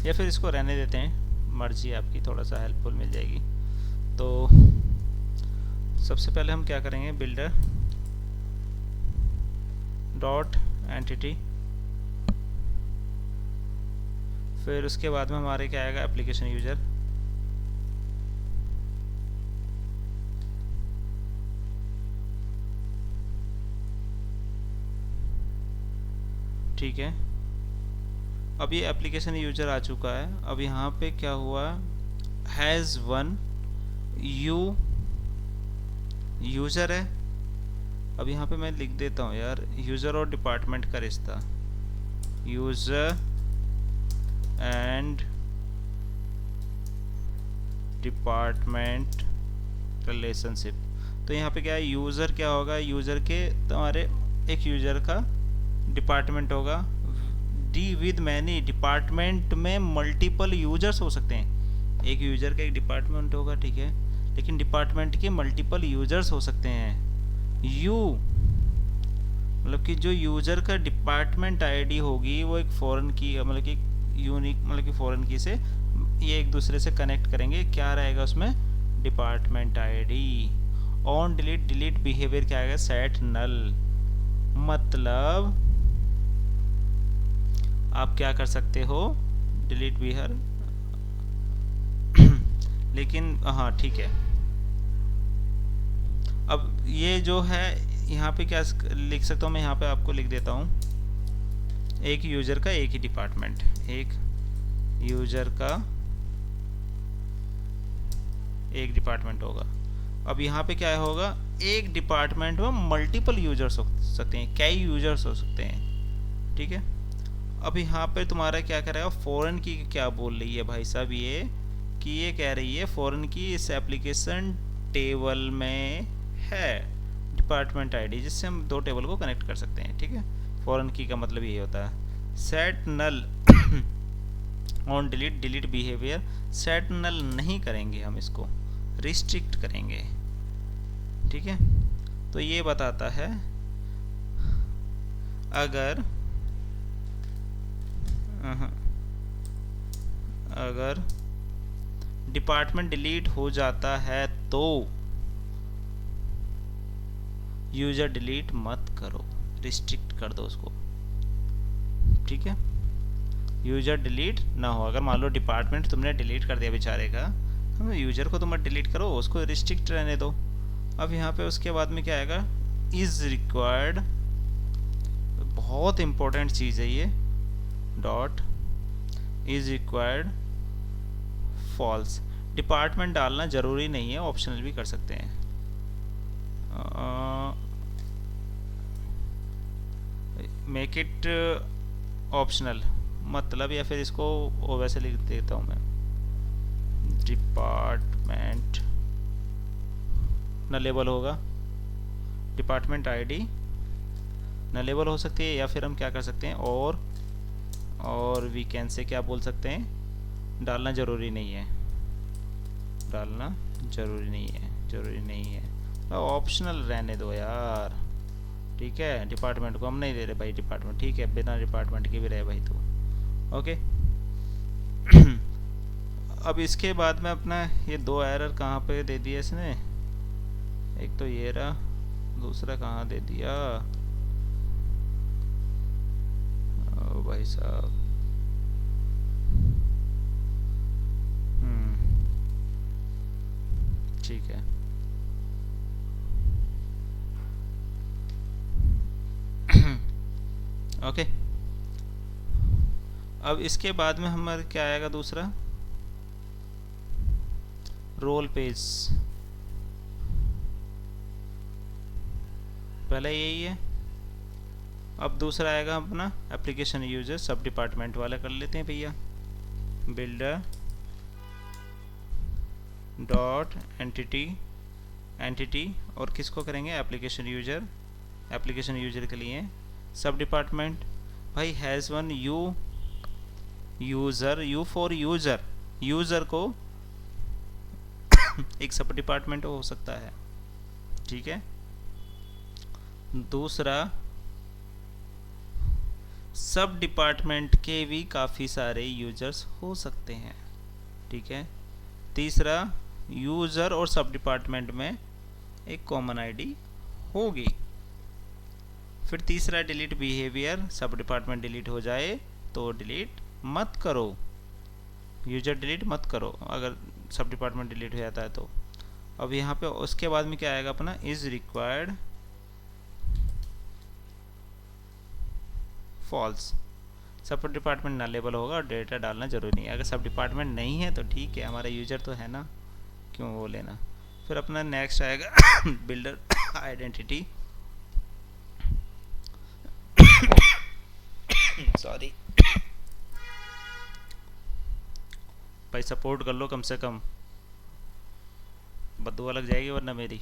या फिर इसको रहने देते हैं, मर्जी आपकी, थोड़ा सा हेल्पफुल मिल जाएगी। तो सबसे पहले हम क्या करेंगे, बिल्डर डॉट एंटिटी, फिर उसके बाद में हमारे क्या आएगा, एप्लीकेशन यूज़र, ठीक है। अब ये एप्लीकेशन यूज़र आ चुका है। अब यहाँ पे क्या हुआ, हैज़ वन यूज़र है। अब यहाँ पे मैं लिख देता हूँ यार, यूज़र और डिपार्टमेंट का रिश्ता, यूज़र एंड डिपार्टमेंट रिलेशनशिप। तो यहाँ पे क्या है, यूज़र क्या होगा, यूज़र के तुम्हारे एक यूज़र का डिपार्टमेंट होगा, डी विद मैनी, डिपार्टमेंट में मल्टीपल यूजर्स हो सकते हैं, एक यूज़र का एक डिपार्टमेंट होगा, ठीक है, लेकिन डिपार्टमेंट के मल्टीपल यूजर्स हो सकते हैं। यू मतलब कि जो यूज़र का डिपार्टमेंट आईडी होगी वो एक फॉरेन की, मतलब कि यूनिक, मतलब कि फॉरेन की से ये एक दूसरे से कनेक्ट करेंगे, क्या रहेगा उसमें, department ID. On delete, delete behaviour क्या आएगा, सेट नल, मतलब आप क्या कर सकते हो, डिलीट बिहेवियर लेकिन हाँ ठीक है। अब ये जो है यहाँ पे क्या लिख सकता हूँ मैं, यहाँ पे आपको लिख देता हूँ, एक यूज़र का एक ही डिपार्टमेंट, एक यूज़र का एक डिपार्टमेंट होगा। अब यहाँ पे क्या होगा, एक डिपार्टमेंट में मल्टीपल यूजर्स हो सकते हैं, कई यूजर्स हो सकते हैं, ठीक है। अब यहाँ पे तुम्हारा क्या करेगा, फॉरेन की क्या बोल रही है भाई साहब, ये कि ये कह रही है फॉरेन की इस एप्लीकेशन टेबल में है डिपार्टमेंट आईडी, जिससे हम दो टेबल को कनेक्ट कर सकते हैं, ठीक है। फॉरेन की का मतलब ये होता है। Set null on delete, delete behaviour, set null नहीं करेंगे हम, इसको रिस्ट्रिक्ट करेंगे, ठीक है। तो ये बताता है अगर डिपार्टमेंट डिलीट हो जाता है तो यूजर डिलीट मत करो, रिस्ट्रिक्ट कर दो उसको, ठीक है। यूजर डिलीट ना हो, अगर मान लो डिपार्टमेंट तुमने डिलीट कर दिया बेचारे का, तो यूजर को तुम मत डिलीट करो, उसको रिस्ट्रिक्ट रहने दो। अब यहाँ पे उसके बाद में क्या आएगा, इज रिक्वायर्ड, बहुत इंपॉर्टेंट चीज़ है ये, dot is required false. Department डालना जरूरी नहीं है, ऑप्शनल भी कर सकते हैं। मेक इट ऑप्शनल मतलब, या फिर इसको वैसे लिख देता हूँ मैं, डिपार्टमेंट नलेबल होगा, डिपार्टमेंट आईडी नलेबल हो सकती है, या फिर हम क्या कर सकते हैं और वी कैन से क्या बोल सकते हैं, डालना ज़रूरी नहीं है, डालना ज़रूरी नहीं है, ज़रूरी नहीं है, ऑप्शनल रहने दो यार। ठीक है, डिपार्टमेंट को हम नहीं दे रहे भाई, डिपार्टमेंट ठीक है, बिना डिपार्टमेंट के भी रहे भाई तो ओके। अब इसके बाद में अपना ये दो एरर कहाँ पे दे दिया इसने, एक तो ये रहा, दूसरा कहाँ दे दिया, ओ भाई साहब, ठीक है। ओके, अब इसके बाद में हमारे क्या आएगा, दूसरा रोल पेज, पहले यही है। अब दूसरा आएगा अपना एप्लीकेशन यूजर, सब डिपार्टमेंट वाला कर लेते हैं भैया, बिल्डर डॉट एंटिटी और किसको करेंगे, एप्लीकेशन यूजर के लिए सब डिपार्टमेंट भाई has one you for user को एक सब डिपार्टमेंट हो सकता है, ठीक है। दूसरा सब डिपार्टमेंट के भी काफ़ी सारे यूजर्स हो सकते हैं, ठीक है। तीसरा यूज़र और सब डिपार्टमेंट में एक कॉमन आईडी होगी। फिर तीसरा डिलीट बिहेवियर, सब डिपार्टमेंट डिलीट हो जाए तो डिलीट मत करो, यूजर डिलीट मत करो अगर सब डिपार्टमेंट डिलीट हो जाता है तो। अब यहाँ पे उसके बाद में क्या आएगा अपना, इज़ रिक्वायर्ड फॉल्स, सब डिपार्टमेंट ना लेबल होगा और डेटा डालना जरूरी नहीं है। अगर सब डिपार्टमेंट नहीं है तो ठीक है, हमारा यूजर तो है ना, क्यों वो लेना। फिर अपना नेक्स्ट आएगा बिल्डर आइडेंटिटी, सॉरी भाई सपोर्ट कर लो कम से कम, बदुआ लग जाएगी वरना मेरी।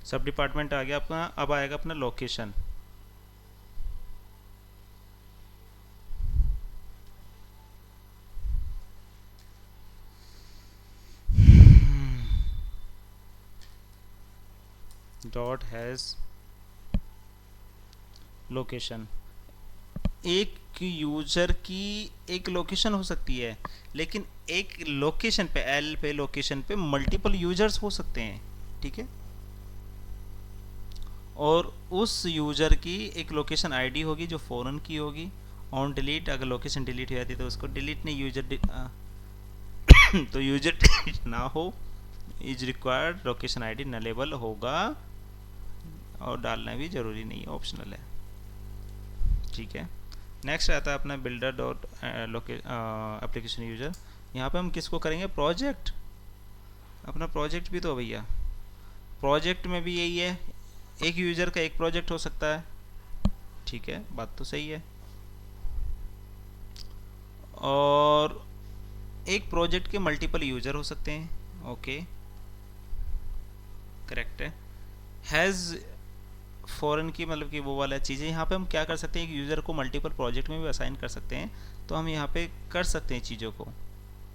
सब डिपार्टमेंट आ गया अपना, अब आएगा अपना लोकेशन, डॉट हैज़ लोकेशन। एक यूजर की एक लोकेशन हो सकती है, लेकिन एक लोकेशन पे एल पे लोकेशन पे मल्टीपल यूजर्स हो सकते हैं, ठीक है। और उस यूजर की एक लोकेशन आईडी होगी जो फॉरेन की होगी। ऑन डिलीट, अगर लोकेशन डिलीट हो जाती है तो उसको डिलीट नहीं, यूजर तो यूजर डिलीट ना हो, is required location ID nullable होगा और डालना भी ज़रूरी नहीं है, ऑप्शनल है, ठीक है। नेक्स्ट आता है अपना बिल्डर डॉट एप्लीकेशन यूजर, यहाँ पे हम किसको करेंगे, प्रोजेक्ट, अपना प्रोजेक्ट भी तो भैया, प्रोजेक्ट में भी यही है, एक यूज़र का एक प्रोजेक्ट हो सकता है, ठीक है, बात तो सही है। और एक प्रोजेक्ट के मल्टीपल यूज़र हो सकते हैं, ओके करेक्ट है। हैज़ फॉरेन की मतलब कि वो वाला चीज़ें, यहाँ पे हम क्या कर सकते हैं, एक यूज़र को मल्टीपल प्रोजेक्ट में भी असाइन कर सकते हैं, तो हम यहाँ पे कर सकते हैं चीज़ों को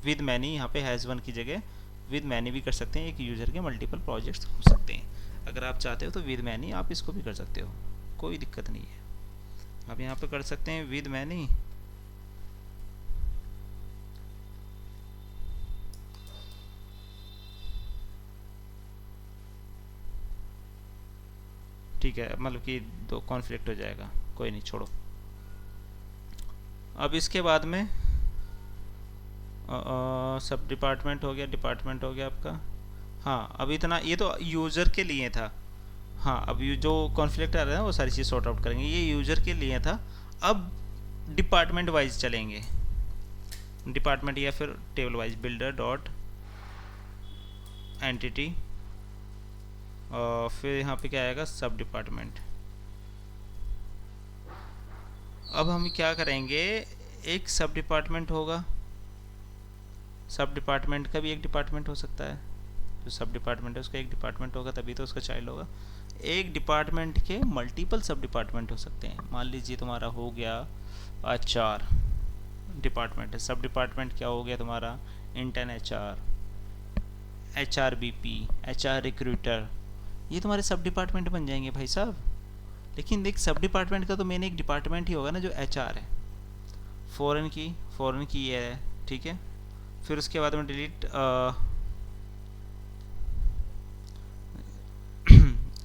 विद मैनी, यहाँ पे हैज़ वन की जगह विद मैनी भी कर सकते हैं, एक यूज़र के मल्टीपल प्रोजेक्ट्स हो सकते हैं। अगर आप चाहते हो तो विद मैनी आप इसको भी कर सकते हो, कोई दिक्कत नहीं है। आप यहाँ पे कर सकते हैं विद मैनी, ठीक है, मतलब कि दो कॉन्फ्लिक्ट हो जाएगा, कोई नहीं छोड़ो। अब इसके बाद में सब डिपार्टमेंट हो गया, डिपार्टमेंट हो गया आपका। हाँ अब इतना, ये तो यूज़र के लिए था। हाँ अब जो कॉन्फ्लिक्ट आ रहा है वो सारी चीज़ सॉर्ट आउट करेंगे, ये यूज़र के लिए था। अब डिपार्टमेंट वाइज चलेंगे, डिपार्टमेंट या फिर table wise, builder dot entity और फिर यहाँ पे क्या आएगा, सब डिपार्टमेंट। अब हम क्या करेंगे, एक सब डिपार्टमेंट होगा, सब डिपार्टमेंट का भी एक डिपार्टमेंट हो सकता है, जो सब डिपार्टमेंट है उसका एक डिपार्टमेंट होगा तभी तो उसका चाइल्ड होगा। एक डिपार्टमेंट के मल्टीपल सब डिपार्टमेंट हो सकते हैं। मान लीजिए तुम्हारा हो गया 4 डिपार्टमेंट है, सब डिपार्टमेंट क्या हो गया तुम्हारा, intern HR, HRBP, HR recruiter, ये तुम्हारे सब डिपार्टमेंट बन जाएंगे भाई साहब। लेकिन देख सब डिपार्टमेंट का तो मेन एक डिपार्टमेंट ही होगा ना जो HR है। फॉरेन की ये है, ठीक है। फिर उसके बाद में डिलीट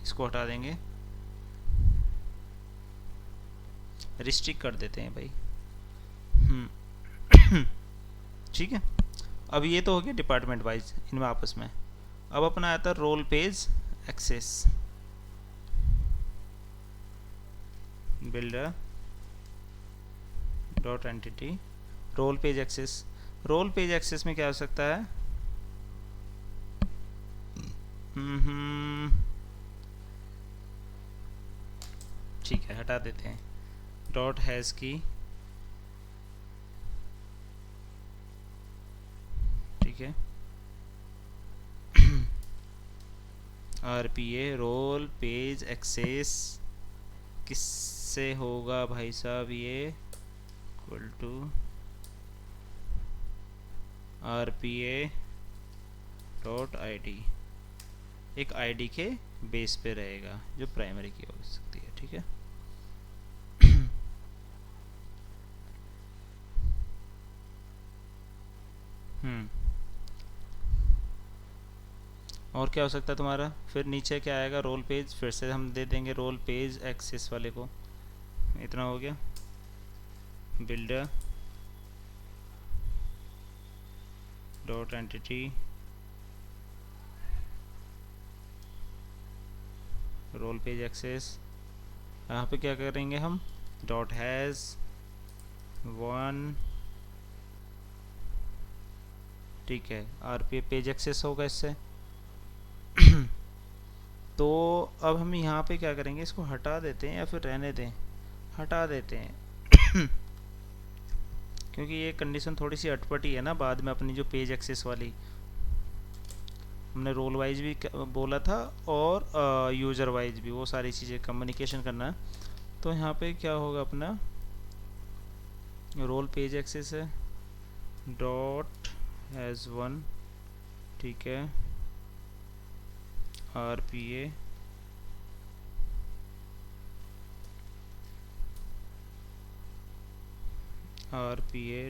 इसको हटा देंगे, रिस्ट्रिक्ट कर देते हैं भाई। ठीक है। अब ये तो हो गया डिपार्टमेंट वाइज इनमें आपस में। अब अपना आता है role page access, builder dot entity role page access. Role page access में क्या हो सकता है, ठीक है हटा देते हैं, डॉट हैज़ की, ठीक है। RPA रोल पेज एक्सेस किससे होगा भाई साहब, ये equal to RPA dot ID, एक ID के बेस पे रहेगा जो प्राइमरी की हो सकती है, ठीक है। और क्या हो सकता है तुम्हारा, फिर नीचे क्या आएगा, रोल पेज, फिर से हम दे देंगे रोल पेज एक्सेस वाले को, इतना हो गया। Builder dot entity role page access, यहाँ पे क्या करेंगे हम, डॉट हैज़ 1, ठीक है। RPA पेज एक्सेस होगा इससे। तो अब हम यहाँ पे क्या करेंगे, इसको हटा देते हैं या फिर रहने दें, हटा देते हैं क्योंकि ये कंडीशन थोड़ी सी अटपटी है ना। बाद में अपनी जो पेज एक्सेस वाली हमने रोल वाइज भी बोला था और यूज़र वाइज भी, वो सारी चीज़ें कम्युनिकेशन करना है। तो यहाँ पे क्या होगा, अपना रोल पेज एक्सेस है डॉट हैज़ 1, ठीक है। RPA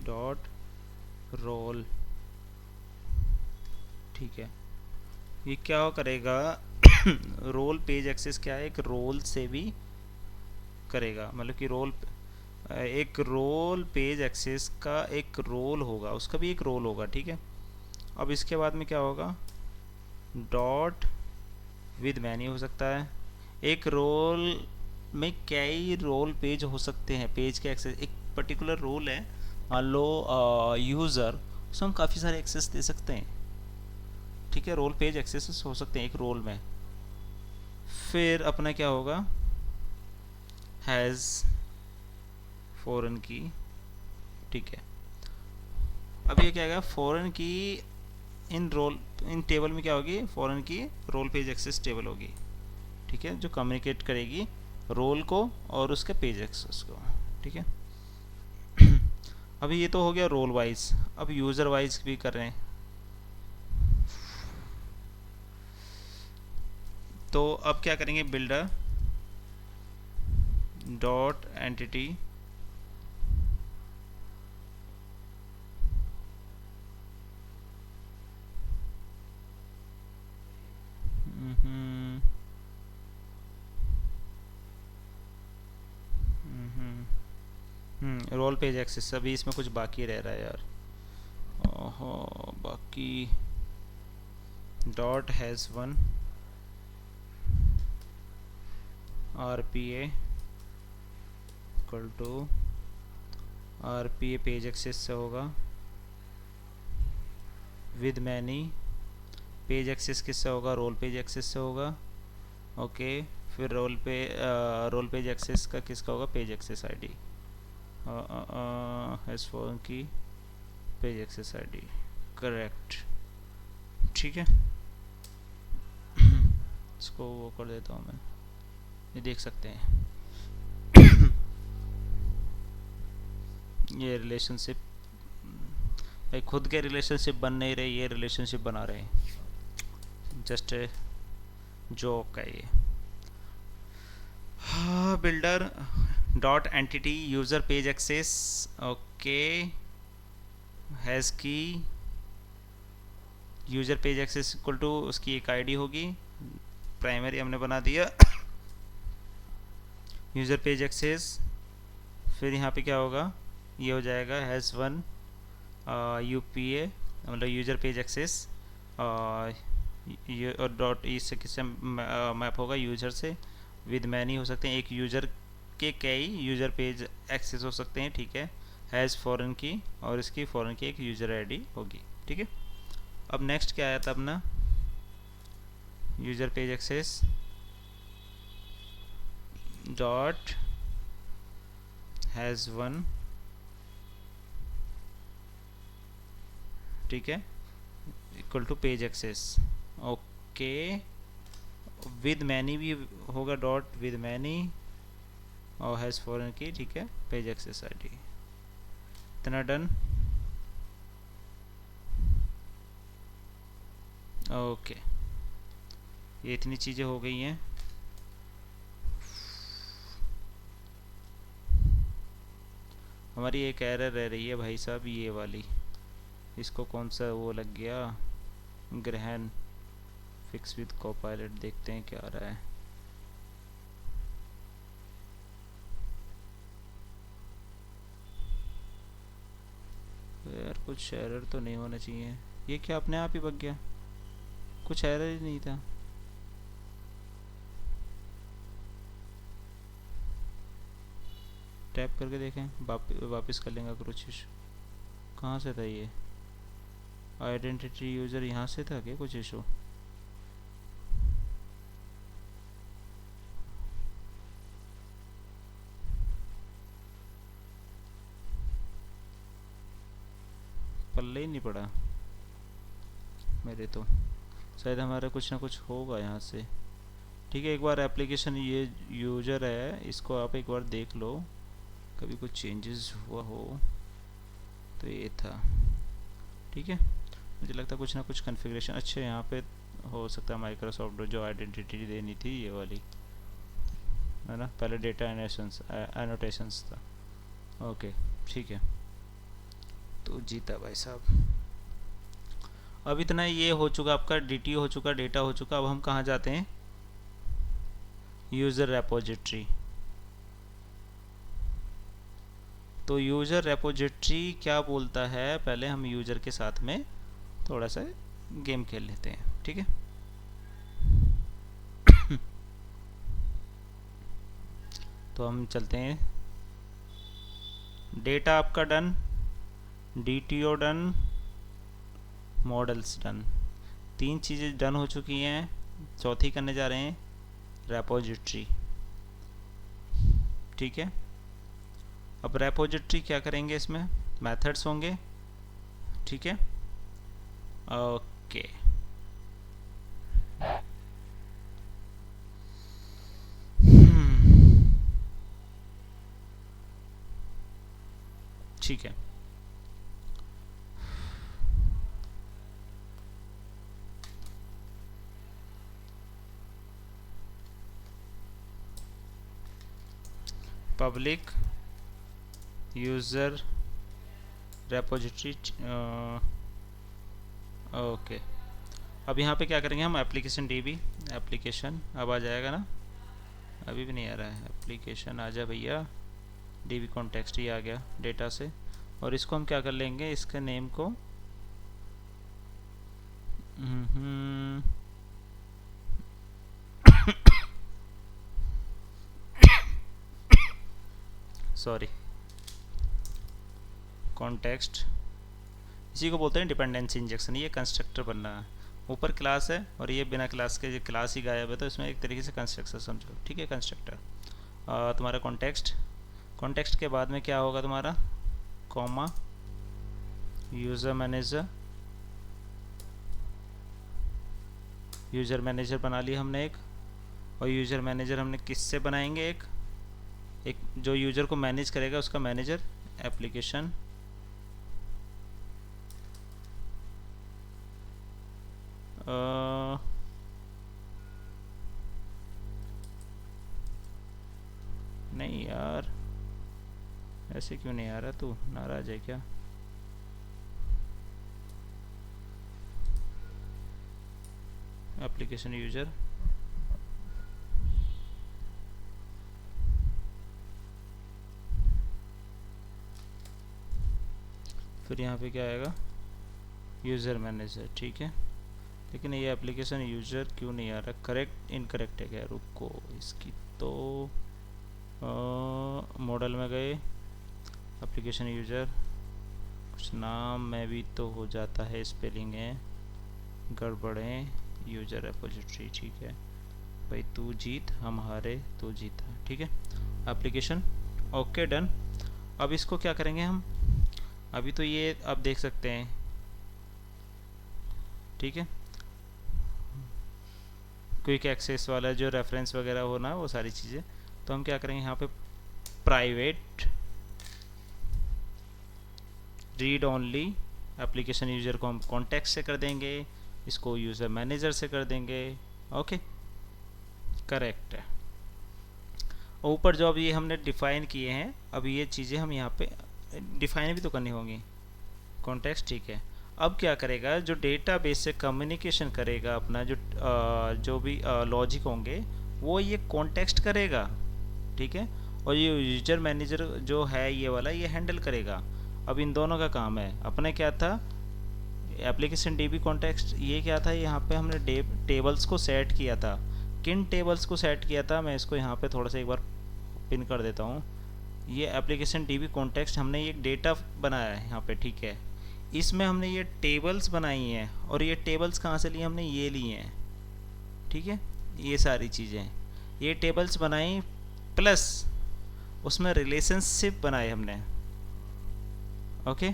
डॉट रोल, ठीक है। ये क्या करेगा रोल पेज एक्सेस क्या है, एक रोल से भी करेगा, मतलब कि एक रोल पेज एक्सेस का एक रोल होगा, उसका भी एक रोल होगा, ठीक है। अब इसके बाद में क्या होगा, डॉट विद मैनी हो सकता है। एक रोल में कई रोल पेज हो सकते हैं, पेज के एक्सेस, एक पर्टिकुलर रोल है मान लो यूज़र, उसमें हम काफ़ी सारे एक्सेस दे सकते हैं, ठीक है। रोल पेज एक्सेस हो सकते हैं एक रोल में। फिर अपना क्या होगा, हैज़ फॉरेन की, ठीक है। अब ये क्या आएगा, फॉरेन की इन टेबल में क्या होगी, फॉरेन की रोल पेज एक्सेस टेबल होगी, ठीक है, जो कम्युनिकेट करेगी रोल को और उसके पेज एक्सेस को, ठीक है। अभी ये तो हो गया रोल वाइज, अब यूज़र वाइज भी कर रहे हैं। तो अब क्या करेंगे, builder dot entity role page access, अभी इसमें कुछ बाकी रह रहा है यार, ओहो बाकी, dot has 1 RPA equal to RPA page access से होगा, विद मैनी पेज एक्सेस किससे होगा, रोल पेज एक्सेस से होगा, ओके। फिर रोल पेज एक्सेस का किसका होगा, पेज एक्सेस ID, हैज़ फॉरन की पेज एक्सेस आईडी, करेक्ट, ठीक है। इसको वो कर देता हूँ मैं, ये देख सकते हैं ये रिलेशनशिप, भाई खुद के रिलेशनशिप बन नहीं रहे, ये रिलेशनशिप बना रहे हैं, जस्ट जोक है ये। हाँ, builder dot entity user page access, okay, has key user page access equal to उसकी एक आईडी होगी, प्राइमरी हमने बना दिया यूज़र पेज एक्सेस। फिर यहाँ पे क्या होगा, ये हो जाएगा हैज़ वन यूपीए, मतलब यूज़र पेज एक्सेस, और डॉट इससे किससे मैप होगा, यूज़र से, विद मैनी हो सकते हैं, एक यूज़र के कई यूज़र पेज एक्सेस हो सकते हैं, ठीक है। हैज़ फॉरेन की, और इसकी फॉरेन की एक यूज़र आईडी होगी, ठीक है। अब नेक्स्ट क्या आया था अपना, user page access dot has one, ठीक है, equal to page access, okay, with many भी होगा, डॉट विद मैनी, और हैज़ फॉरेन की, ठीक है, पेज एक्सेस आईडी, इतना डन, ओके, ये इतनी चीज़ें हो गई हैं। हमारी एक एरर रह रही है भाई साहब, ये वाली, इसको कौन सा वो लग गया, ग्रहण फिक्स विद कोपायलट, देखते हैं क्या आ रहा है। यार कुछ एरर तो नहीं होना चाहिए, ये क्या अपने आप ही बग गया, कुछ एरर ही नहीं था। टैप करके देखें, वापस कर लेंगे कुछ इशू, कहाँ से था ये, आइडेंटिटी यूज़र यहाँ से था क्या कुछ इशू, पल्ले ही नहीं पड़ा मेरे तो, शायद हमारा कुछ ना कुछ होगा यहाँ से, ठीक है। एक बार एप्लीकेशन, ये यूज़र है, इसको आप एक बार देख लो, कभी कुछ चेंजेस हुआ हो तो ये था, ठीक है। मुझे लगता है कुछ ना कुछ कॉन्फ़िगरेशन, अच्छा यहाँ पे हो सकता है माइक्रोसॉफ्ट जो आइडेंटिटी देनी थी ये वाली, है ना, पहले डेटा एनोटेशंस था, ओके, ठीक है। तो जीता भाई साहब। अब इतना ये हो चुका, आपका डी हो चुका, डेटा हो चुका, अब हम कहाँ जाते हैं, यूज़र रेपोजिटरी। तो यूज़र रेपोजिटरी क्या बोलता है, पहले हम यूज़र के साथ में थोड़ा सा गेम खेल लेते हैं, ठीक है। तो हम चलते हैं, डेटा आपका done, DTO done, models done, तीन चीज़ें डन हो चुकी हैं, चौथी करने जा रहे हैं, रेपोजिटरी, ठीक है। अब रेपोजिटरी क्या करेंगे, इसमें मेथड्स होंगे, ठीक है, ओके। ठीक है, पब्लिक यूज़र रेपोजिटरी, ओके। अब यहाँ पे क्या करेंगे हम, एप्लीकेशन DB, एप्लीकेशन अब आ जाएगा ना, अभी भी नहीं आ रहा है, एप्लीकेशन आ जा भैया, DB कॉन्टेक्स्ट ही आ गया डेटा से, और इसको हम क्या कर लेंगे, इसके नेम को सॉरी, कॉन्टेक्स्ट, इसी को बोलते हैं डिपेंडेंसी इंजेक्शन। ये कंस्ट्रक्टर बनना है, ऊपर क्लास है और ये बिना क्लास के, जो क्लास ही गायब है, तो इसमें एक तरीके से कंस्ट्रक्टर समझो, ठीक है। कंस्ट्रक्टर तुम्हारा कॉन्टेक्स्ट, कॉन्टेक्स्ट के बाद में क्या होगा तुम्हारा, comma, user manager. User manager बना लिया हमने एक, और यूज़र मैनेजर हमने किससे बनाएंगे, एक जो यूज़र को मैनेज करेगा उसका मैनेजर, एप्लीकेशन नहीं यार, ऐसे क्यों नहीं आ रहा, तू नाराज है क्या? एप्लीकेशन यूज़र, फिर यहाँ पे क्या आएगा, यूज़र मैनेजर, ठीक है। लेकिन ये एप्लीकेशन यूज़र क्यों नहीं आ रहा, करेक्ट इनकरेक्ट है क्या, रुको इसकी तो मॉडल में गए, एप्लीकेशन यूज़र, कुछ नाम में भी तो हो जाता है, स्पेलिंग है गड़बड़ है, यूज़र रेपोजिटरी, ठीक है भाई, तू जीत हम हारे, तू जीता, ठीक है। Application, okay done. अब इसको क्या करेंगे हम, अभी तो ये आप देख सकते हैं, ठीक है, क्विक एक्सेस वाला जो रेफरेंस वगैरह होना वो सारी चीज़ें, तो हम क्या करेंगे यहाँ पे private read only, application user को हम कॉन्टेक्ट से कर देंगे, इसको यूज़र मैनेजर से कर देंगे, ओके करेक्ट है। ऊपर जो अब ये हमने डिफ़ाइन किए हैं, अब ये चीज़ें हम यहाँ पे डिफ़ाइन भी तो करनी होंगी, कॉन्टेक्स्ट, ठीक है। अब क्या करेगा, जो डेटाबेस से कम्युनिकेशन करेगा अपना जो भी लॉजिक होंगे वो ये कॉन्टेक्स्ट करेगा, ठीक है, और ये यूजर मैनेजर जो है ये वाला ये हैंडल करेगा। अब इन दोनों का काम है, अपने क्या था, एप्लीकेशन डीबी कॉन्टेक्स्ट, ये क्या था, यहाँ पे हमने टेबल्स को सेट किया था, किन टेबल्स को सेट किया था, मैं इसको यहाँ पे थोड़ा सा एक बार पिन कर देता हूँ। ये एप्लीकेशन डीबी कॉन्टेक्स्ट हमने एक डेटा बनाया है यहाँ पे, ठीक है, इसमें हमने ये टेबल्स बनाई हैं, और ये टेबल्स कहाँ से लिए, हमने ये लिए हैं, ठीक है, ये सारी चीज़ें, ये टेबल्स बनाई, प्लस उसमें रिलेशनशिप बनाए हमने, ओके,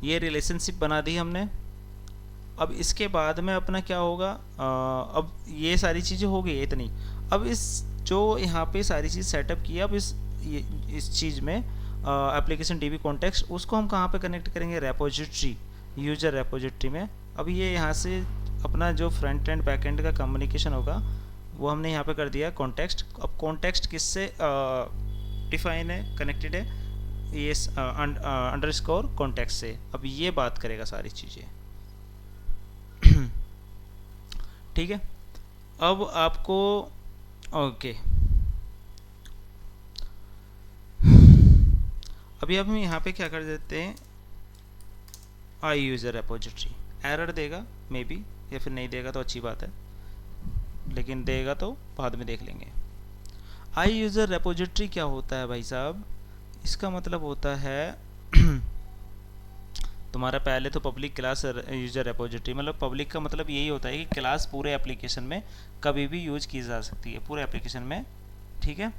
ये रिलेशनशिप बना दी हमने। अब इसके बाद में अपना क्या होगा, अब ये सारी चीज़ें हो गई इतनी, अब इस जो यहाँ पे सारी चीज़ सेटअप किया, अब इस चीज़ में एप्लीकेशन डीबी कॉन्टेक्स्ट, उसको हम कहाँ पे कनेक्ट करेंगे, रेपोजिटरी, यूजर रेपोजिटरी में। अब ये यहाँ से अपना जो फ्रंट एंड बैक एंड का कम्युनिकेशन होगा वो हमने यहाँ पे कर दिया कॉन्टेक्स्ट। अब कॉन्टेक्स्ट किससे डिफाइन है, कनेक्टेड है, ये अंडरस्कोर कॉन्टेक्स्ट से। अब ये बात करेगा सारी चीज़ें, ठीक है। अब आपको ओके, अभी हम यहाँ पे क्या कर देते हैं, आई यूज़र रेपोजिटरी, एरर देगा मे बी, या फिर नहीं देगा तो अच्छी बात है, लेकिन देगा तो बाद में देख लेंगे। आई यूज़र रेपोजिटरी क्या होता है भाई साहब, इसका मतलब होता है तुम्हारा पहले तो पब्लिक क्लास यूज़र रेपोजिटरी, मतलब पब्लिक का मतलब यही होता है कि क्लास पूरे एप्लीकेशन में कभी भी यूज की जा सकती है, पूरे एप्लीकेशन में, ठीक है,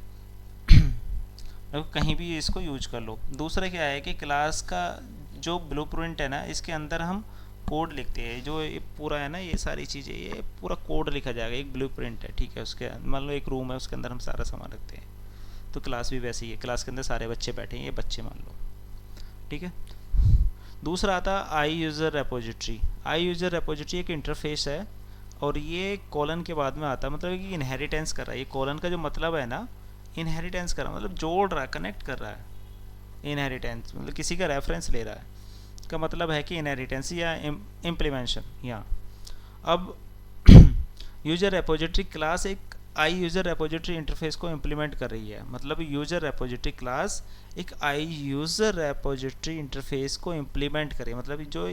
कहीं भी इसको यूज कर लो। दूसरा क्या है कि क्लास का जो ब्लूप्रिंट है ना, इसके अंदर हम कोड लिखते हैं, जो ये पूरा है ना, ये सारी चीज़ें, ये पूरा कोड लिखा जाएगा, एक ब्लूप्रिंट है, ठीक है, उसके मान लो एक रूम है, उसके अंदर हम सारा सामान रखते हैं, तो क्लास भी वैसे ही है, क्लास के अंदर सारे बच्चे बैठे हैं, ये बच्चे मान लो, ठीक है। दूसरा आता है आई यूज़र रेपोजिटरी। आई यूज़र रेपोजिटरी एक इंटरफेस है, और ये कॉलन के बाद में आता है, मतलब कि इनहेरिटेंस कर रहा है, ये कॉलन का जो मतलब है ना, इनहेरिटेंस कर रहा है, मतलब जोड़ रहा है, कनेक्ट कर रहा है, इनहेरिटेंस मतलब किसी का रेफरेंस ले रहा है, का मतलब है कि इनहेरिटेंस या इम्प्लीमेंशन। या अब यूज़र रेपोजिटरी क्लास एक आई यूज़र रेपोजिटरी इंटरफेस को इम्प्लीमेंट कर रही है, मतलब यूज़र रेपोजिटरी क्लास एक आई यूज़र रेपोजिटरी इंटरफेस को इम्प्लीमेंट करे, मतलब जो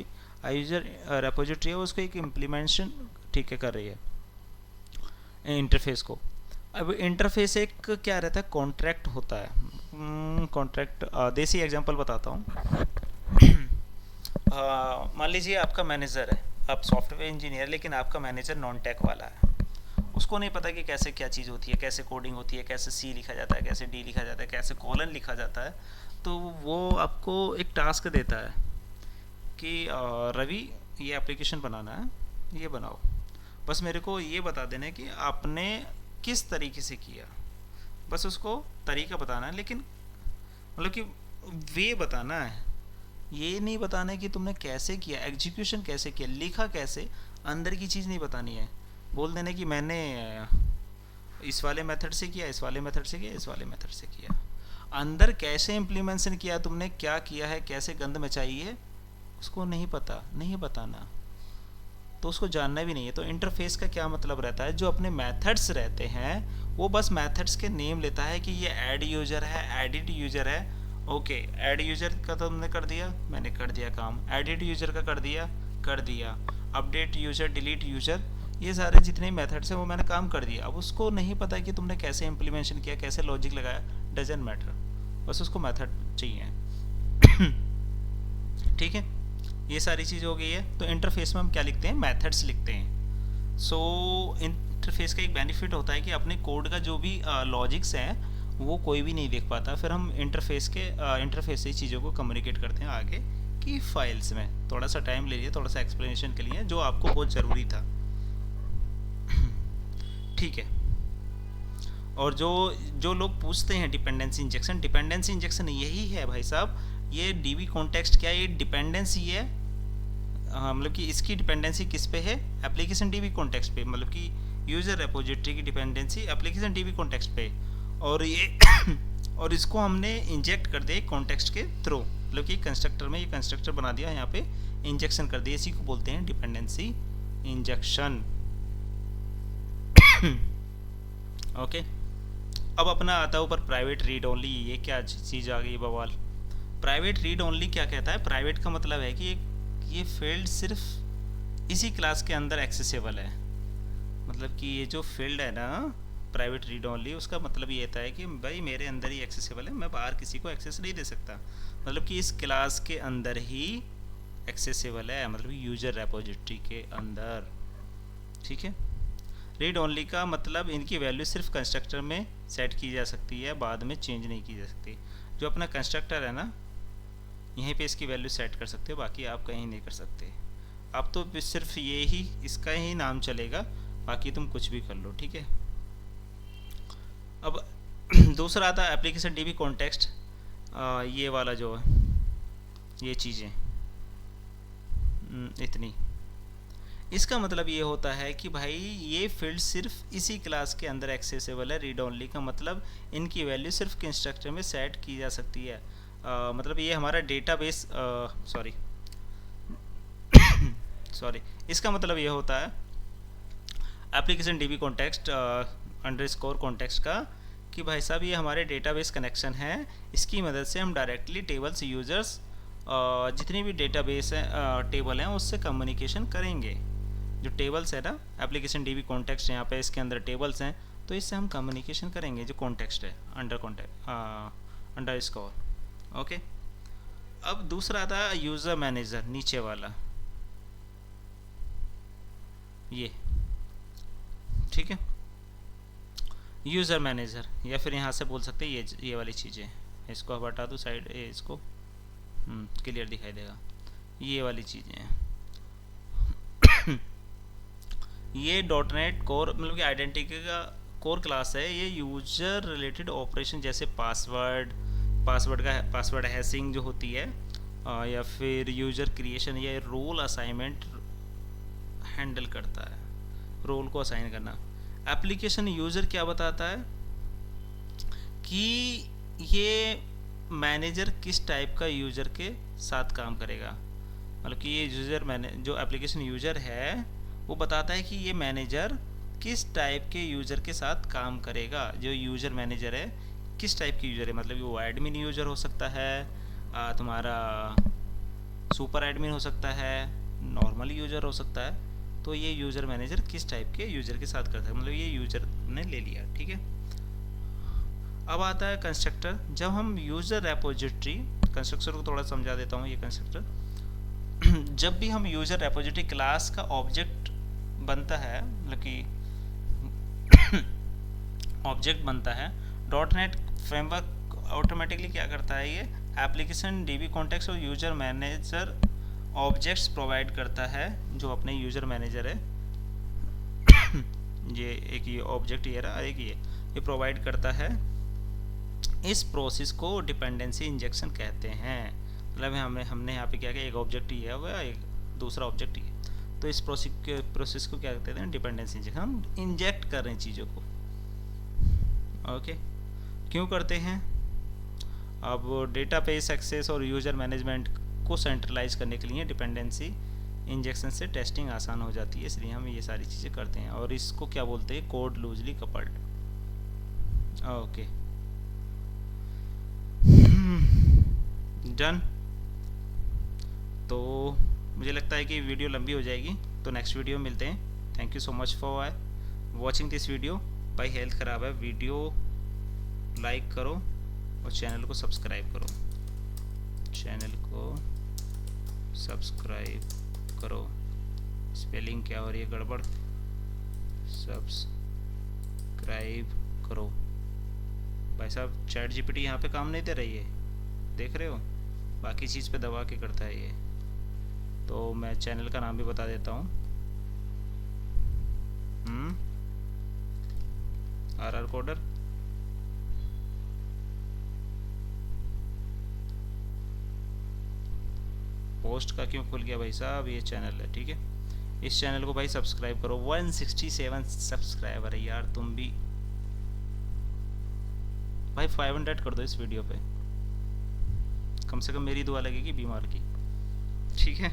आई यूज़र रेपोजिटरी है उसको एक इम्प्लीमेंशन, ठीक है, कर रही है इंटरफेस को। अब इंटरफेस एक क्या रहता है, कॉन्ट्रैक्ट होता है, कॉन्ट्रैक्ट देसी एग्जांपल बताता हूँ। मान लीजिए आपका मैनेजर है, आप सॉफ्टवेयर इंजीनियर, लेकिन आपका मैनेजर नॉन टेक वाला है, उसको नहीं पता कि कैसे क्या चीज़ होती है, कैसे कोडिंग होती है, कैसे सी लिखा जाता है, कैसे डी लिखा जाता है, कैसे कॉलन लिखा जाता है। तो वो आपको एक टास्क देता है कि रवि ये एप्लीकेशन बनाना है, ये बनाओ, बस मेरे को ये बता देना है कि आपने किस तरीके से किया, बस उसको तरीका बताना है, लेकिन मतलब कि वे बताना है, ये नहीं बताना है कि तुमने कैसे किया, एग्जीक्यूशन कैसे किया, लिखा कैसे, अंदर की चीज़ नहीं बतानी है। बोल देना कि मैंने इस वाले मेथड से किया, इस वाले मेथड से किया, इस वाले मेथड से किया। अंदर कैसे इम्प्लीमेंटेशन किया तुमने, क्या किया है, कैसे गंद मचाई है, उसको नहीं पता, नहीं बताना, तो उसको जानना भी नहीं है। तो इंटरफेस का क्या मतलब रहता है, जो अपने मेथड्स रहते हैं वो बस मेथड्स के नेम लेता है कि ये ऐड यूजर है, एडिट यूजर है। ओके, ऐड यूजर का तो तुमने कर दिया, मैंने कर दिया काम, एडिट यूजर का कर दिया, अपडेट यूजर, डिलीट यूजर, ये सारे जितने मेथड्स हैं वो मैंने काम कर दिया। अब उसको नहीं पता कि तुमने कैसे इम्प्लीमेंटेशन किया, कैसे लॉजिक लगाया, डजेंट मैटर, बस उसको मेथड चाहिए। ठीक है, ये सारी चीज़ हो गई है। तो इंटरफेस में हम क्या लिखते हैं, मेथड्स लिखते हैं। सो इंटरफेस का एक बेनिफिट होता है कि अपने कोड का जो भी लॉजिक्स हैं वो कोई भी नहीं देख पाता, फिर हम इंटरफेस से चीज़ों को कम्युनिकेट करते हैं आगे की फाइल्स में। थोड़ा सा टाइम ले लिया, थोड़ा सा एक्सप्लेनेशन के लिए, जो आपको बहुत ज़रूरी था। ठीक है, और जो लोग पूछते हैं डिपेंडेंसी इंजेक्शन यही है भाई साहब। ये डीबी कॉन्टेक्स्ट क्या है, ये डिपेंडेंसी है। मतलब कि इसकी डिपेंडेंसी किस पे है, एप्लीकेशन डीबी कॉन्टेक्स्ट पे, मतलब कि यूज़र रेपोजिटरी की डिपेंडेंसी एप्लीकेशन डीबी कॉन्टेक्स्ट पे, और ये और इसको हमने इंजेक्ट कर दिया कॉन्टेक्स्ट के थ्रू, मतलब कि कंस्ट्रक्टर में ये कंस्ट्रक्टर बना दिया, यहाँ पे इंजेक्शन कर दिया, इसी को बोलते हैं डिपेंडेंसी इंजेक्शन। ओके, अब अपना आता है ऊपर प्राइवेट रीड ओनली। ये क्या चीज़ आ गई बवाल। प्राइवेट रीड ओनली क्या कहता है, प्राइवेट का मतलब है कि ये फील्ड सिर्फ इसी क्लास के अंदर एक्सेसिबल है। मतलब कि ये जो फील्ड है ना प्राइवेट रीड ओनली, उसका मतलब ये होता है कि भाई मेरे अंदर ही एक्सेसिबल है, मैं बाहर किसी को एक्सेस नहीं दे सकता, मतलब कि इस क्लास के अंदर ही एक्सेसिबल है, मतलब यूजर रेपोजिटरी के अंदर। ठीक है, रीड ओनली का मतलब इनकी वैल्यू सिर्फ कंस्ट्रक्टर में सेट की जा सकती है, बाद में चेंज नहीं की जा सकती। जो अपना कंस्ट्रक्टर है ना, यहीं पे इसकी वैल्यू सेट कर सकते हो, बाकी आप कहीं नहीं कर सकते। अब तो सिर्फ ये ही इसका ही नाम चलेगा, बाकी तुम कुछ भी कर लो। ठीक है, अब दूसरा आता है एप्लीकेशन डीबी कॉन्टेक्स्ट। ये वाला जो है, ये चीज़ें इतनी, इसका मतलब ये होता है कि भाई ये फील्ड सिर्फ इसी क्लास के अंदर एक्सेसिबल है। रीड ओनली का मतलब इनकी वैल्यू सिर्फ कंस्ट्रक्टर में सेट की जा सकती है। मतलब ये हमारा डेटाबेस सॉरी इसका मतलब ये होता है application dB context underscore context का, कि भाई साहब ये हमारे डेटाबेस कनेक्शन है, इसकी मदद से हम डायरेक्टली टेबल्स यूजर्स जितनी भी डेटाबेस है टेबल हैं उससे कम्युनिकेशन करेंगे। जो टेबल्स है ना एप्लीकेशन डीबी कॉन्टेक्स्ट, यहाँ पे इसके अंदर टेबल्स हैं, तो इससे हम कम्युनिकेशन करेंगे। जो कॉन्टेक्स्ट है अंडरस्कोर। ओके, अब दूसरा आता है यूज़र मैनेजर, नीचे वाला ये। ठीक है, यूज़र मैनेजर, या फिर यहाँ से बोल सकते हैं ये वाली चीज़ें, इसको आप हटा दो साइड, इसको क्लियर दिखाई देगा, ये वाली चीज़ें हैं। ये .NET कोर मतलब कि आइडेंटिटी का कोर क्लास है। ये यूजर रिलेटेड ऑपरेशन जैसे पासवर्ड हैशिंग जो होती है, या फिर यूजर क्रिएशन या रोल असाइनमेंट हैंडल करता है, रोल को असाइन करना। एप्लीकेशन यूजर क्या बताता है कि ये मैनेजर किस टाइप का यूजर के साथ काम करेगा, मतलब कि ये जो एप्लीकेशन यूजर है वो बताता है कि ये मैनेजर किस टाइप के यूजर के साथ काम करेगा। जो यूजर मैनेजर है किस टाइप के यूजर है, मतलब वो एडमिन यूजर हो सकता है, तुम्हारा सुपर एडमिन हो सकता है, नॉर्मल यूजर हो सकता है। तो ये यूजर मैनेजर किस टाइप के यूजर के साथ करता है, मतलब ये यूजर ने ले लिया। ठीक है, अब आता है कंस्ट्रक्टर। जब हम यूजर रेपोजिटरी, कंस्ट्रक्टर को थोड़ा समझा देता हूँ। ये कंस्ट्रक्टर जब भी हम यूजर रेपोजिटरी क्लास का ऑब्जेक्ट बनता है, मतलब कि ऑब्जेक्ट बनता है। डॉट नेट फ्रेमवर्क ऑटोमेटिकली क्या करता है, ये एप्लीकेशन डीबी कॉन्टेक्स्ट और यूजर मैनेजर ऑब्जेक्ट्स प्रोवाइड करता है। जो अपने यूजर मैनेजर है ये एक ये ऑब्जेक्ट ये रहा, एक ये प्रोवाइड करता है। इस प्रोसेस को डिपेंडेंसी इंजेक्शन कहते हैं। मतलब हमने यहाँ पे क्या किया, एक ऑब्जेक्ट ये हुआ, एक दूसरा ऑब्जेक्ट ये, तो इस प्रोसेस को क्या कहते हैं, डिपेंडेंसी इंजेक्शन। हम इंजेक्ट कर रहे हैं चीज़ों को। ओके, क्यों करते हैं? अब डेटाबेस एक्सेस और यूजर मैनेजमेंट को सेंट्रलाइज करने के लिए डिपेंडेंसी इंजेक्शन से टेस्टिंग आसान हो जाती है, इसलिए हम ये सारी चीज़ें करते हैं। और इसको क्या बोलते हैं, code loosely coupled. Okay, done. तो मुझे लगता है कि वीडियो लंबी हो जाएगी, तो नेक्स्ट वीडियो में मिलते हैं। Thank you so much for watching this video. भाई हेल्थ ख़राब है, वीडियो लाइक करो और चैनल को सब्सक्राइब करो। चैनल को सब्सक्राइब करो। स्पेलिंग क्या हो रही है गड़बड़, सब्सक्राइब करो। भाई साहब चैट जीपीटी यहाँ पे काम नहीं दे रही है, देख रहे हो, बाकी चीज़ पे दबा के करता है ये। तो मैं चैनल का नाम भी बता देता हूँ, RR कोडर। पोस्ट का क्यों खुल गया भाई साहब, ये चैनल है, ठीक है। इस चैनल को भाई सब्सक्राइब करो। 167 सब्सक्राइबर है यार, तुम भी भाई 500 कर दो इस वीडियो पे, कम से कम मेरी दुआ लगेगी बीमार की, ठीक है।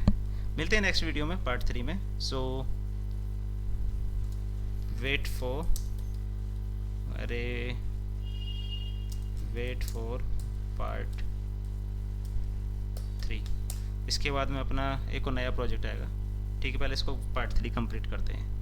मिलते हैं नेक्स्ट वीडियो में पार्ट 3 में। सो वेट फॉर पार्ट 3। इसके बाद में अपना एक और नया प्रोजेक्ट आएगा, ठीक है। पहले इसको पार्ट 3 कंप्लीट करते हैं।